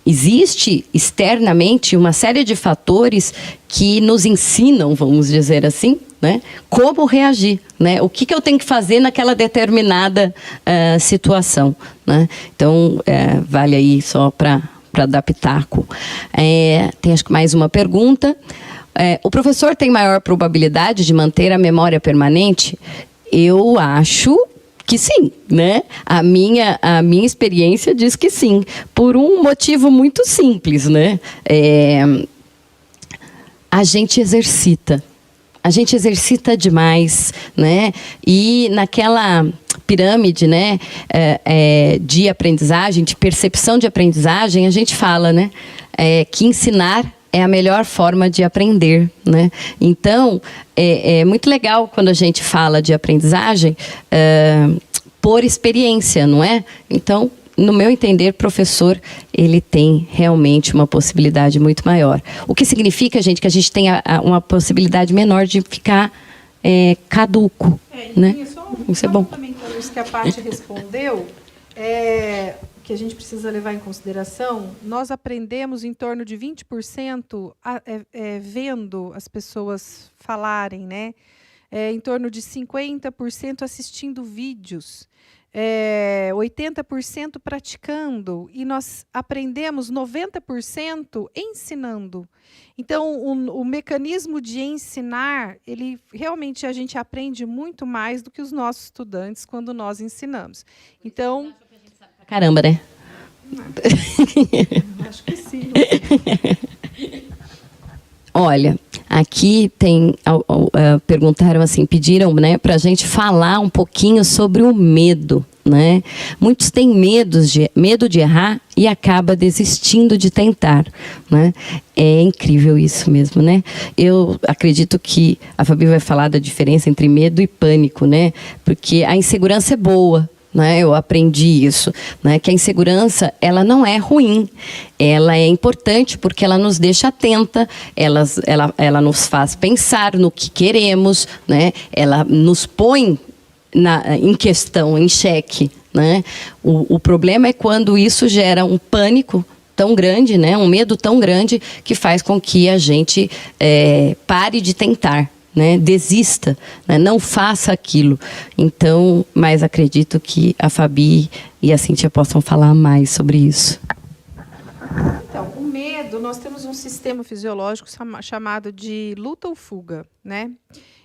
existe externamente uma série de fatores que nos ensinam, vamos dizer assim, né, como reagir, né, o que eu tenho que fazer naquela determinada situação. Né? Então, vale aí só para dar pitaco. Tem acho que mais uma pergunta. O professor tem maior probabilidade de manter a memória permanente? Eu acho que sim, né? A minha experiência diz que sim, por um motivo muito simples, né? A gente exercita demais, né? E naquela pirâmide, né, de aprendizagem, de percepção de aprendizagem, a gente fala, né, que ensinar é a melhor forma de aprender, né? Então, é muito legal quando a gente fala de aprendizagem por experiência, não é? Então, no meu entender, professor, ele tem realmente uma possibilidade muito maior. O que significa, gente, que a gente tem uma possibilidade menor de ficar caduco, né? Isso é bom. Complementando isso que a Paty respondeu, que a gente precisa levar em consideração, nós aprendemos em torno de 20% vendo as pessoas falarem, né? Em torno de 50% assistindo vídeos. 80% praticando e nós aprendemos 90% ensinando. Então, o mecanismo de ensinar, ele realmente a gente aprende muito mais do que os nossos estudantes quando nós ensinamos. Então, caramba, né? Acho que sim. Olha, Aqui perguntaram assim, pediram, né, para a gente falar um pouquinho sobre o medo. Né? Muitos têm medo de errar e acaba desistindo de tentar. Né? É incrível isso mesmo. Né? Eu acredito que a Fabi vai falar da diferença entre medo e pânico, né? Porque a insegurança é boa. Né? Eu aprendi isso, né? Que a insegurança ela não é ruim, ela é importante porque ela nos deixa atenta, ela nos faz pensar no que queremos, né? Ela nos põe em questão, em xeque. Né? O problema é quando isso gera um pânico tão grande, né? Um medo tão grande que faz com que a gente pare de tentar. Né, desista, né, não faça aquilo. Então, mas acredito que a Fabi e a Cíntia possam falar mais sobre isso. Então, o medo, nós temos um sistema fisiológico chamado de luta ou fuga, né?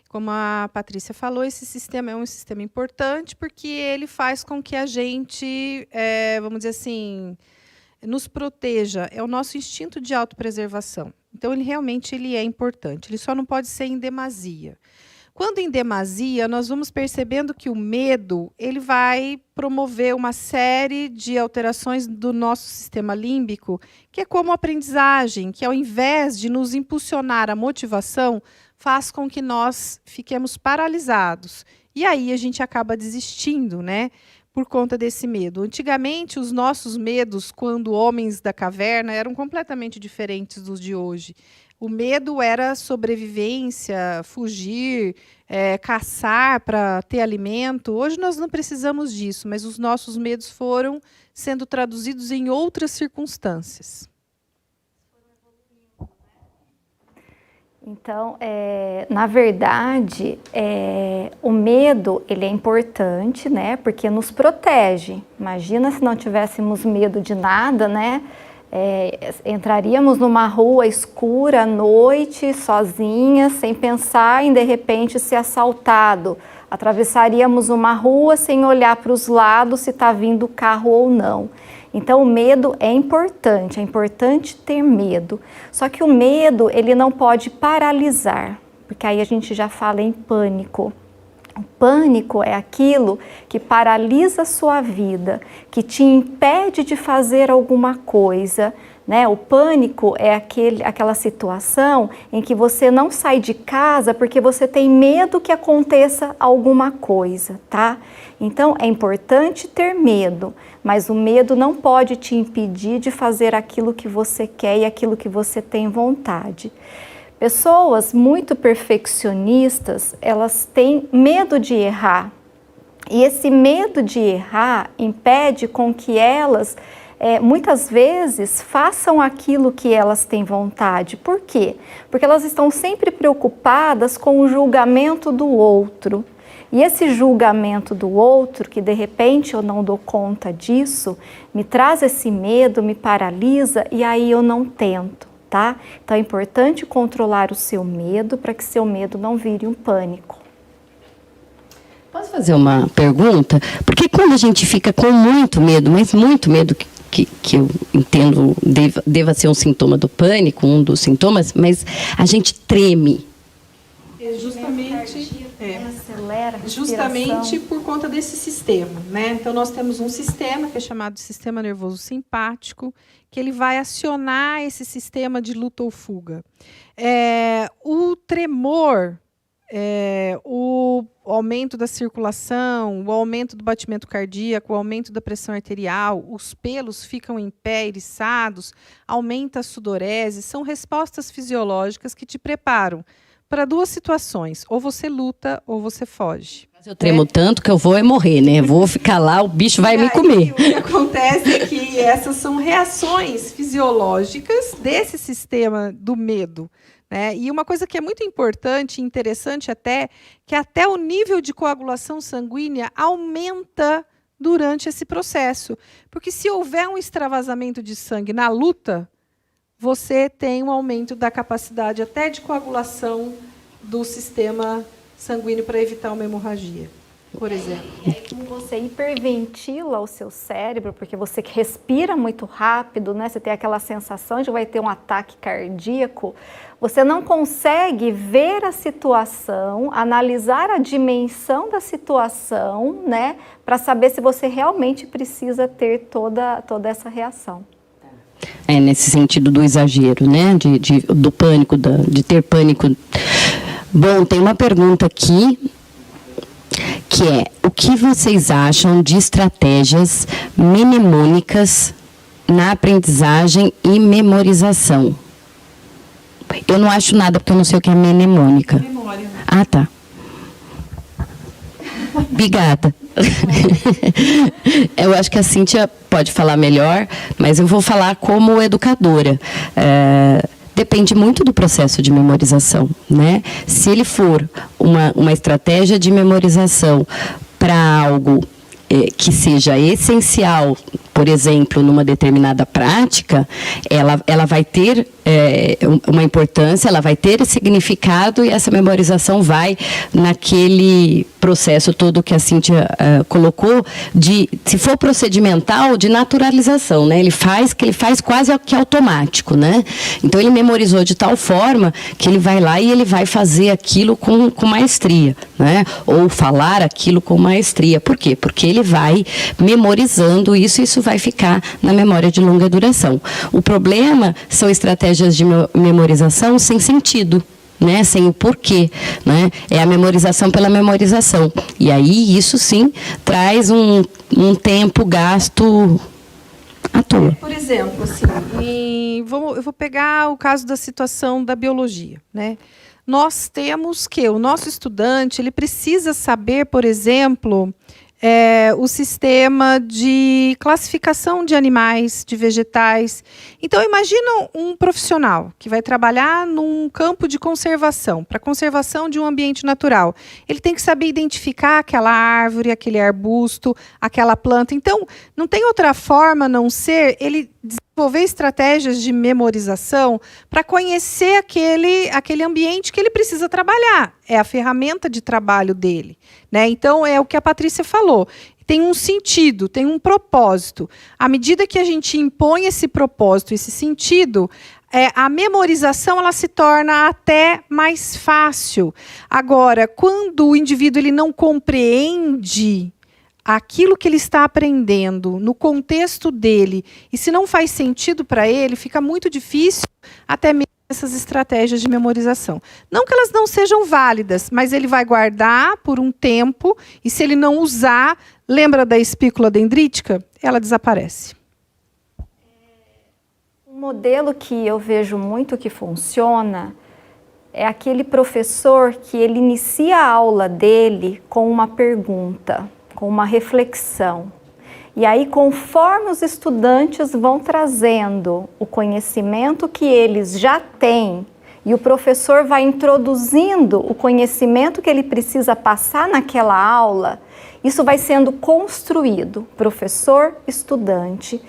Como a Patrícia falou, esse sistema é um sistema importante porque ele faz com que a gente, vamos dizer assim, nos proteja. É o nosso instinto de autopreservação. Então, ele realmente é importante. Ele só não pode ser em demasia. Quando em demasia, nós vamos percebendo que o medo ele vai promover uma série de alterações do nosso sistema límbico, que é como a aprendizagem, que ao invés de nos impulsionar a motivação, faz com que nós fiquemos paralisados. E aí a gente acaba desistindo, né? Por conta desse medo. Antigamente, os nossos medos, quando homens da caverna, eram completamente diferentes dos de hoje. O medo era sobrevivência, fugir, caçar para ter alimento. Hoje nós não precisamos disso, mas os nossos medos foram sendo traduzidos em outras circunstâncias. Então, na verdade, o medo ele é importante, né? Porque nos protege. Imagina se não tivéssemos medo de nada, né? Entraríamos numa rua escura à noite, sozinha, sem pensar em de repente ser assaltado. Atravessaríamos uma rua sem olhar para os lados se está vindo carro ou não. Então, o medo é importante ter medo. Só que o medo, ele não pode paralisar, porque aí a gente já fala em pânico. O pânico é aquilo que paralisa a sua vida, que te impede de fazer alguma coisa, né? O pânico é aquela situação em que você não sai de casa porque você tem medo que aconteça alguma coisa, tá? Então, é importante ter medo, mas o medo não pode te impedir de fazer aquilo que você quer e aquilo que você tem vontade. Pessoas muito perfeccionistas, elas têm medo de errar. E esse medo de errar impede com que elas, muitas vezes, façam aquilo que elas têm vontade. Por quê? Porque elas estão sempre preocupadas com o julgamento do outro. E esse julgamento do outro, que de repente eu não dou conta disso, me traz esse medo, me paralisa e aí eu não tento, tá? Então é importante controlar o seu medo para que seu medo não vire um pânico. Posso fazer uma pergunta? Porque quando a gente fica com muito medo, mas muito medo, que eu entendo deva ser um sintoma do pânico, um dos sintomas, mas a gente treme. Justamente por conta desse sistema, né? Então nós temos um sistema que é chamado de sistema nervoso simpático, que ele vai acionar esse sistema de luta ou fuga. O tremor, o aumento da circulação, o aumento do batimento cardíaco, o aumento da pressão arterial, os pelos ficam em pé, eriçados, aumenta a sudorese, são respostas fisiológicas que te preparam para duas situações, ou você luta ou você foge. Mas eu tremo tanto que eu vou morrer, né? Vou ficar lá, o bicho vai me comer. O que acontece é que essas são reações fisiológicas desse sistema do medo. Né? E uma coisa que é muito importante e interessante até, que até o nível de coagulação sanguínea aumenta durante esse processo. Porque se houver um extravasamento de sangue na luta, você tem um aumento da capacidade até de coagulação do sistema sanguíneo para evitar uma hemorragia. por exemplo. E aí, como você hiperventila o seu cérebro, porque você respira muito rápido, né? Você tem aquela sensação de vai ter um ataque cardíaco, você não consegue ver a situação, analisar a dimensão da situação, né? Para saber se você realmente precisa ter toda essa reação. Nesse sentido do exagero, né? Do pânico, de ter pânico. Bom, tem uma pergunta aqui, que é: o que vocês acham de estratégias mnemônicas na aprendizagem e memorização? Eu não acho nada, porque eu não sei o que é mnemônica. Memória. Ah, tá. Obrigada. Eu acho que a Cíntia pode falar melhor, mas eu vou falar como educadora. Depende muito do processo de memorização, né? Se ele for uma estratégia de memorização para algo que seja essencial, por exemplo, numa determinada prática, ela vai ter uma importância, ela vai ter significado, e essa memorização vai naquele processo todo que a Cíntia colocou, se for procedimental, de naturalização, né? Ele faz quase que automático, né? Então ele memorizou de tal forma que ele vai lá e ele vai fazer aquilo com maestria, né? Ou falar aquilo com maestria. Por quê? Porque ele vai memorizando isso, e isso vai ficar na memória de longa duração. O problema são estratégias de memorização sem sentido, né? Sem o porquê, né? É a memorização pela memorização. E aí isso sim traz um tempo gasto à toa. Por exemplo, assim, eu vou pegar o caso da situação da biologia, né? Nós temos que o nosso estudante ele precisa saber, por exemplo, o sistema de classificação de animais, de vegetais. Então, imagina um profissional que vai trabalhar num campo de conservação, para conservação de um ambiente natural. Ele tem que saber identificar aquela árvore, aquele arbusto, aquela planta. Então, não tem outra forma a não ser ele desenvolver estratégias de memorização para conhecer aquele ambiente que ele precisa trabalhar. É a ferramenta de trabalho dele, né? Então, é o que a Patrícia falou. Tem um sentido, tem um propósito. À medida que a gente impõe esse propósito, esse sentido, a memorização ela se torna até mais fácil. Agora, quando o indivíduo ele não compreende aquilo que ele está aprendendo no contexto dele, e se não faz sentido para ele, fica muito difícil até mesmo essas estratégias de memorização. Não que elas não sejam válidas, mas ele vai guardar por um tempo, e se ele não usar, lembra da espícula dendrítica? Ela desaparece. Um modelo que eu vejo muito que funciona é aquele professor que ele inicia a aula dele com uma pergunta, com uma reflexão. E aí, conforme os estudantes vão trazendo o conhecimento que eles já têm, e o professor vai introduzindo o conhecimento que ele precisa passar naquela aula, isso vai sendo construído, professor, estudante.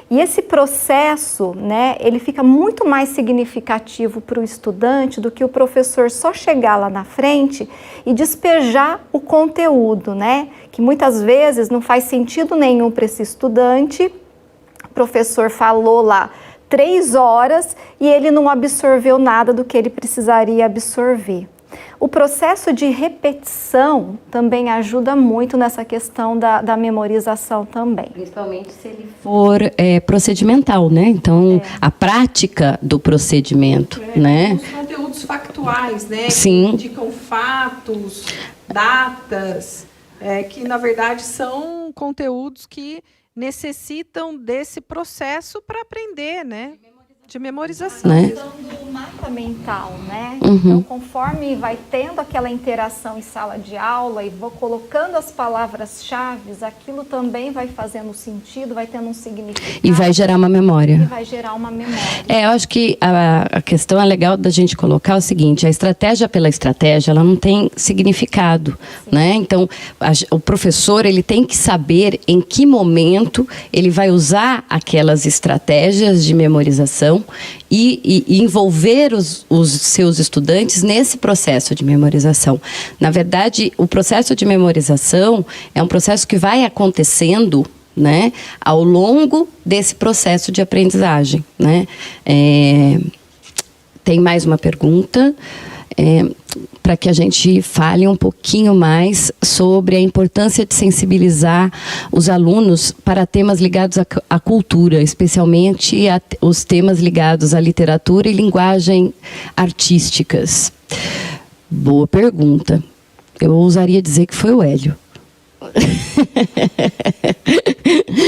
E esse processo, né, ele fica muito mais significativo para o estudante do que o professor só chegar lá na frente e despejar o conteúdo, né? Que muitas vezes não faz sentido nenhum para esse estudante. O professor falou lá 3 horas e ele não absorveu nada do que ele precisaria absorver. O processo de repetição também ajuda muito nessa questão da memorização também. Principalmente se ele for procedimental, né? Então, a prática do procedimento, né? Os conteúdos factuais, né? Sim. Que indicam fatos, datas, que na verdade são conteúdos que necessitam desse processo para aprender, né? De memorização. Né? Do mapa mental, né? Uhum. Então, conforme vai tendo aquela interação em sala de aula e vou colocando as palavras-chave, aquilo também vai fazendo sentido, vai tendo um significado. E vai gerar uma memória. E vai gerar uma memória. Eu acho que a questão é legal da gente colocar o seguinte: a estratégia pela estratégia, ela não tem significado, né? Então, o professor, ele tem que saber em que momento ele vai usar aquelas estratégias de memorização e envolver envolver os seus estudantes nesse processo de memorização. Na verdade, o processo de memorização é um processo que vai acontecendo, né, ao longo desse processo de aprendizagem, né? Tem mais uma pergunta, para que a gente fale um pouquinho mais sobre a importância de sensibilizar os alunos para temas ligados à cultura, especialmente os temas ligados à literatura e linguagem artísticas. Boa pergunta. Eu ousaria dizer que foi o Hélio.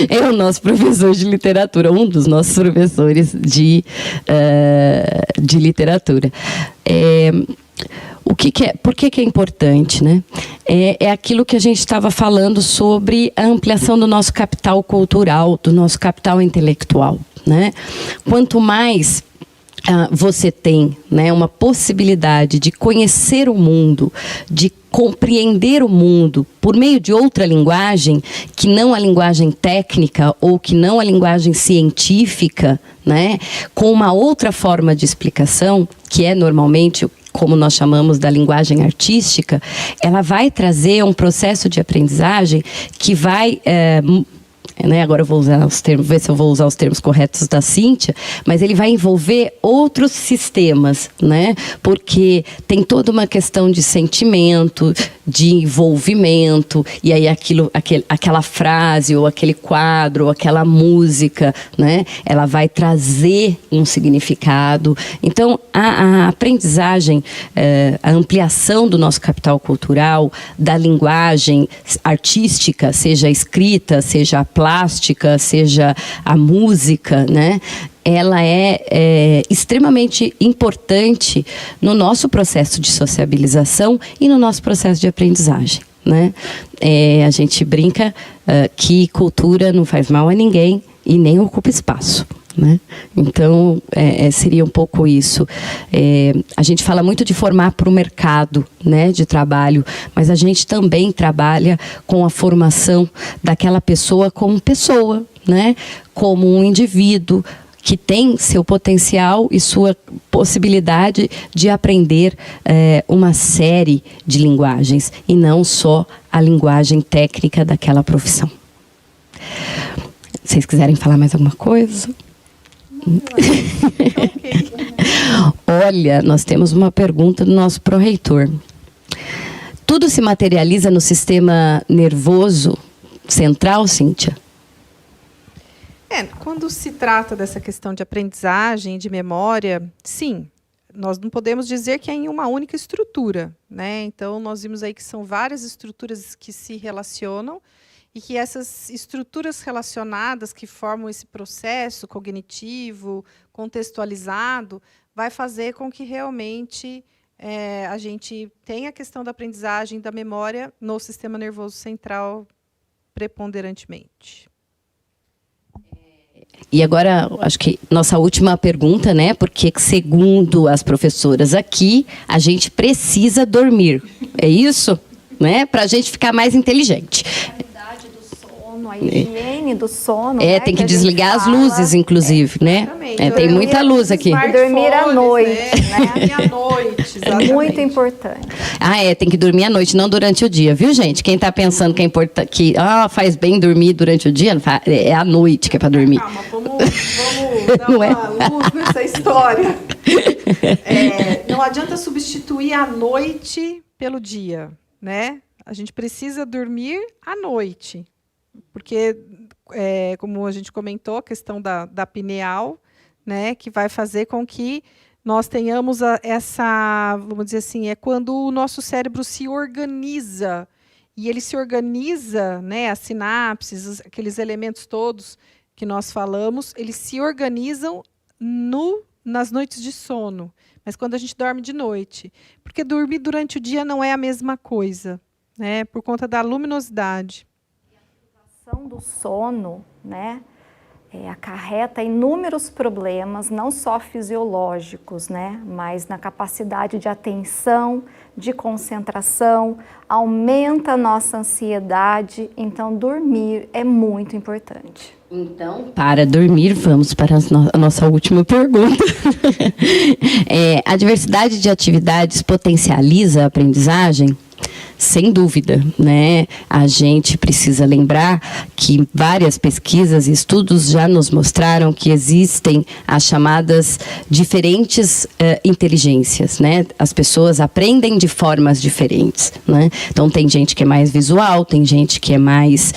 É o nosso professor de literatura, um dos nossos professores de literatura. Por que é importante, né? É aquilo que a gente estava falando sobre a ampliação do nosso capital cultural, do nosso capital intelectual, né? Quanto mais você tem, né, uma possibilidade de conhecer o mundo, de compreender o mundo por meio de outra linguagem, que não a linguagem técnica ou que não a linguagem científica, né, com uma outra forma de explicação, que é normalmente como nós chamamos da linguagem artística, ela vai trazer um processo de aprendizagem que vai... agora eu vou usar os termos, ver se eu vou usar os termos corretos da Cíntia, mas ele vai envolver outros sistemas, né? Porque tem toda uma questão de sentimento, de envolvimento, e aí aquela frase, ou aquele quadro, ou aquela música, né? Ela vai trazer um significado. Então, a aprendizagem, a ampliação do nosso capital cultural, da linguagem artística, seja a escrita, seja a plástica, seja a música, né? Ela é extremamente importante no nosso processo de sociabilização e no nosso processo de aprendizagem, né? A gente brinca que cultura não faz mal a ninguém e nem ocupa espaço, né? Então, seria um pouco isso. A gente fala muito de formar para o mercado, né, de trabalho, mas a gente também trabalha com a formação daquela pessoa como pessoa, né, como um indivíduo que tem seu potencial e sua possibilidade de aprender uma série de linguagens e não só a linguagem técnica daquela profissão. Se vocês quiserem falar mais alguma coisa? Olha, nós temos uma pergunta do nosso pró-reitor. Tudo se materializa no sistema nervoso central, Cíntia? Quando se trata dessa questão de aprendizagem, de memória, sim, nós não podemos dizer que é em uma única estrutura, né? Então, nós vimos aí que são várias estruturas que se relacionam e que essas estruturas relacionadas que formam esse processo cognitivo, contextualizado, vai fazer com que realmente a gente tenha a questão da aprendizagem da memória no sistema nervoso central preponderantemente. E agora, acho que nossa última pergunta, né? Porque, segundo as professoras aqui, a gente precisa dormir. É isso? Né? Para a gente ficar mais inteligente. A higiene do sono. Né, tem que desligar as luzes, inclusive, né? Tem muita luz aqui. Dormir à noite, né? Dormir à noite, é muito importante. Tem que dormir à noite, não durante o dia, viu, gente? Quem está pensando que é importante, que faz bem dormir durante o dia, é à noite que é para dormir. Calma, vamos dar uma luz nessa história. Não adianta substituir a noite pelo dia, né? A gente precisa dormir à noite. Porque, como a gente comentou, a questão da pineal, né, que vai fazer com que nós tenhamos essa, vamos dizer assim, é quando o nosso cérebro se organiza, e ele se organiza, né, as sinapses, aqueles elementos todos que nós falamos, eles se organizam nas noites de sono, mas quando a gente dorme de noite. Porque dormir durante o dia não é a mesma coisa, né, por conta da luminosidade. Do sono, né, acarreta inúmeros problemas, não só fisiológicos, né, mas na capacidade de atenção, de concentração, aumenta a nossa ansiedade, então dormir é muito importante. Então, para dormir, vamos para a nossa última pergunta. A diversidade de atividades potencializa a aprendizagem? Sem dúvida, né? A gente precisa lembrar que várias pesquisas e estudos já nos mostraram que existem as chamadas diferentes inteligências, né? As pessoas aprendem de formas diferentes, né? Então, tem gente que é mais visual, tem gente que é mais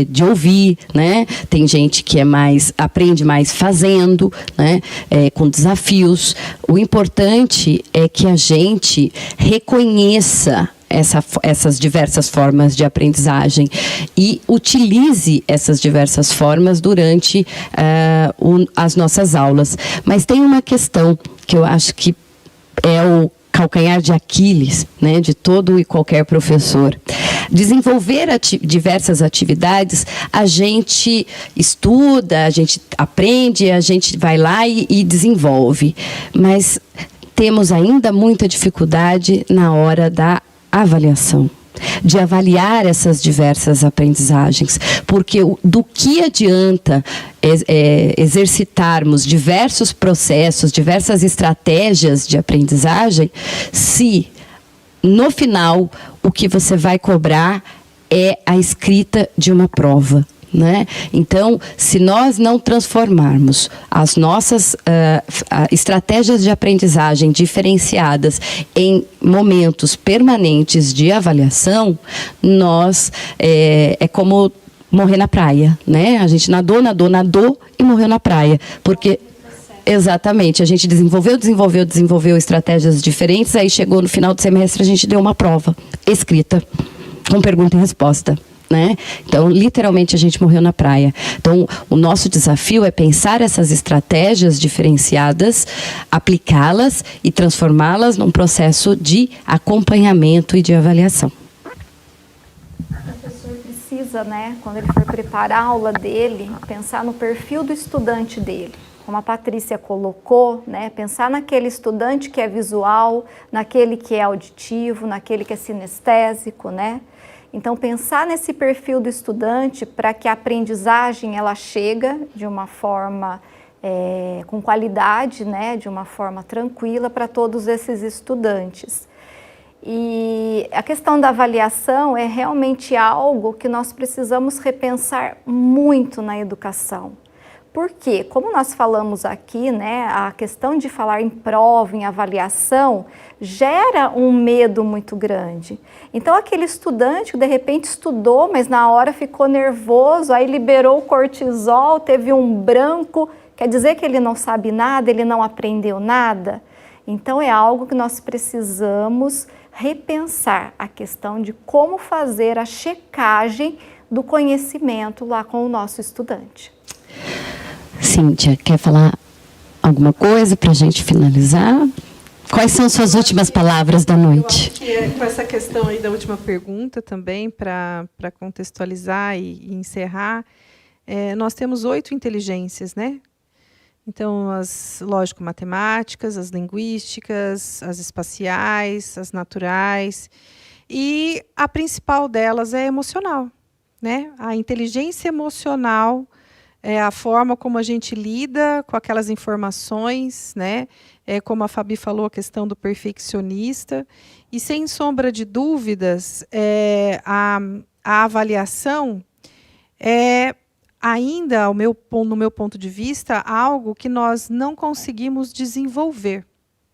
de ouvir, né? Tem gente que aprende mais fazendo, né? Com desafios. O importante é que a gente reconheça essas diversas formas de aprendizagem e utilize essas diversas formas durante as nossas aulas. Mas tem uma questão que eu acho que é o calcanhar de Aquiles, né, de todo e qualquer professor. Desenvolver diversas atividades, a gente estuda, a gente aprende, a gente vai lá e desenvolve. Mas temos ainda muita dificuldade na hora da avaliação, de avaliar essas diversas aprendizagens, porque do que adianta exercitarmos diversos processos, diversas estratégias de aprendizagem, se no final o que você vai cobrar é a escrita de uma prova, né? Então, se nós não transformarmos as nossas estratégias de aprendizagem diferenciadas em momentos permanentes de avaliação, nós é como morrer na praia, né? A gente nadou e morreu na praia, porque exatamente, a gente desenvolveu estratégias diferentes, aí chegou no final do semestre, a gente deu uma prova escrita com pergunta e resposta, né? Então, literalmente, a gente morreu na praia. Então, o nosso desafio é pensar essas estratégias diferenciadas, aplicá-las e transformá-las num processo de acompanhamento e de avaliação. O professor precisa, né, quando ele for preparar a aula dele, pensar no perfil do estudante dele. Como a Patrícia colocou, né, pensar naquele estudante que é visual, naquele que é auditivo, naquele que é sinestésico, né? Então, pensar nesse perfil do estudante para que a aprendizagem ela chega de uma forma com qualidade, né, de uma forma tranquila para todos esses estudantes. E a questão da avaliação é realmente algo que nós precisamos repensar muito na educação. Porque, como nós falamos aqui, né, a questão de falar em prova, em avaliação, gera um medo muito grande. Então, aquele estudante que de repente estudou, mas na hora ficou nervoso, aí liberou o cortisol, teve um branco, quer dizer que ele não sabe nada, ele não aprendeu nada? Então, é algo que nós precisamos repensar, a questão de como fazer a checagem do conhecimento lá com o nosso estudante. Cíntia, quer falar alguma coisa para a gente finalizar? Quais são suas últimas palavras da noite? Eu acho que com essa questão aí da última pergunta também, para contextualizar e encerrar, nós temos 8 inteligências, né? Então, as lógico-matemáticas, as linguísticas, as espaciais, as naturais, e a principal delas é emocional, né? A inteligência emocional é a forma como a gente lida com aquelas informações, né? Como a Fabi falou, a questão do perfeccionista. E, sem sombra de dúvidas, a avaliação é ainda, no meu ponto de vista, algo que nós não conseguimos desenvolver,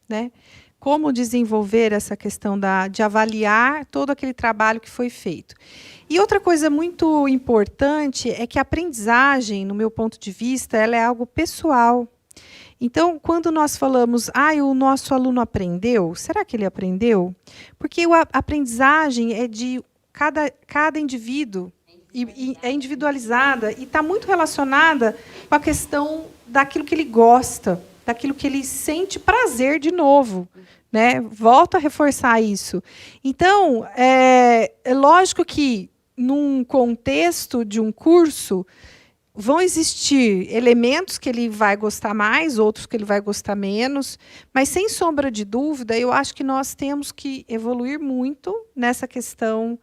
né? Como desenvolver essa questão de avaliar todo aquele trabalho que foi feito. E outra coisa muito importante é que a aprendizagem, no meu ponto de vista, ela é algo pessoal. Então, quando nós falamos, o nosso aluno aprendeu, será que ele aprendeu? Porque a aprendizagem é de cada indivíduo, e é individualizada, e está muito relacionada com a questão daquilo que ele gosta, daquilo que ele sente prazer de novo, né? Volto a reforçar isso. Então, é lógico que, num contexto de um curso, vão existir elementos que ele vai gostar mais, outros que ele vai gostar menos, mas, sem sombra de dúvida, eu acho que nós temos que evoluir muito nessa questão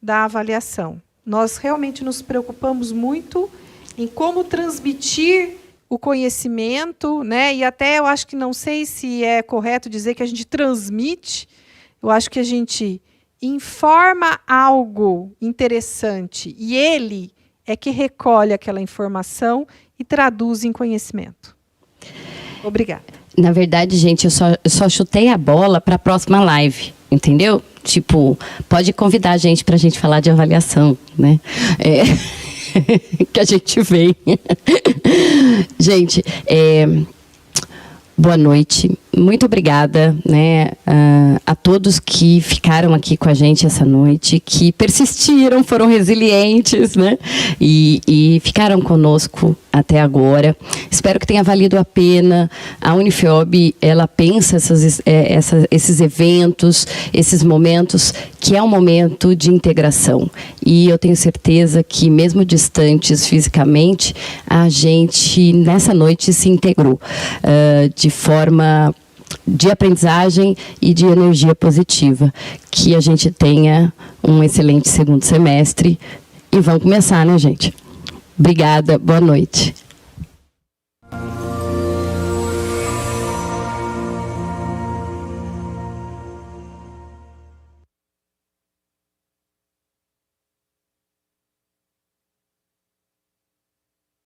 da avaliação. Nós realmente nos preocupamos muito em como transmitir o conhecimento, né? E até eu acho que não sei se é correto dizer que a gente transmite, eu acho que a gente informa algo interessante e ele é que recolhe aquela informação e traduz em conhecimento. Obrigada. Na verdade, gente, eu só chutei a bola para a próxima live, entendeu? Tipo, pode convidar a gente para a gente falar de avaliação, né? Que a gente vem. Gente, boa noite. Muito obrigada, né, a todos que ficaram aqui com a gente essa noite, que persistiram, foram resilientes, né, e ficaram conosco até agora. Espero que tenha valido a pena. A Unifiob, ela pensa esses eventos, esses momentos, que é um momento de integração. E eu tenho certeza que, mesmo distantes fisicamente, a gente, nessa noite, se integrou de forma de aprendizagem e de energia positiva. Que a gente tenha um excelente segundo semestre. E vamos começar, né, gente? Obrigada, boa noite.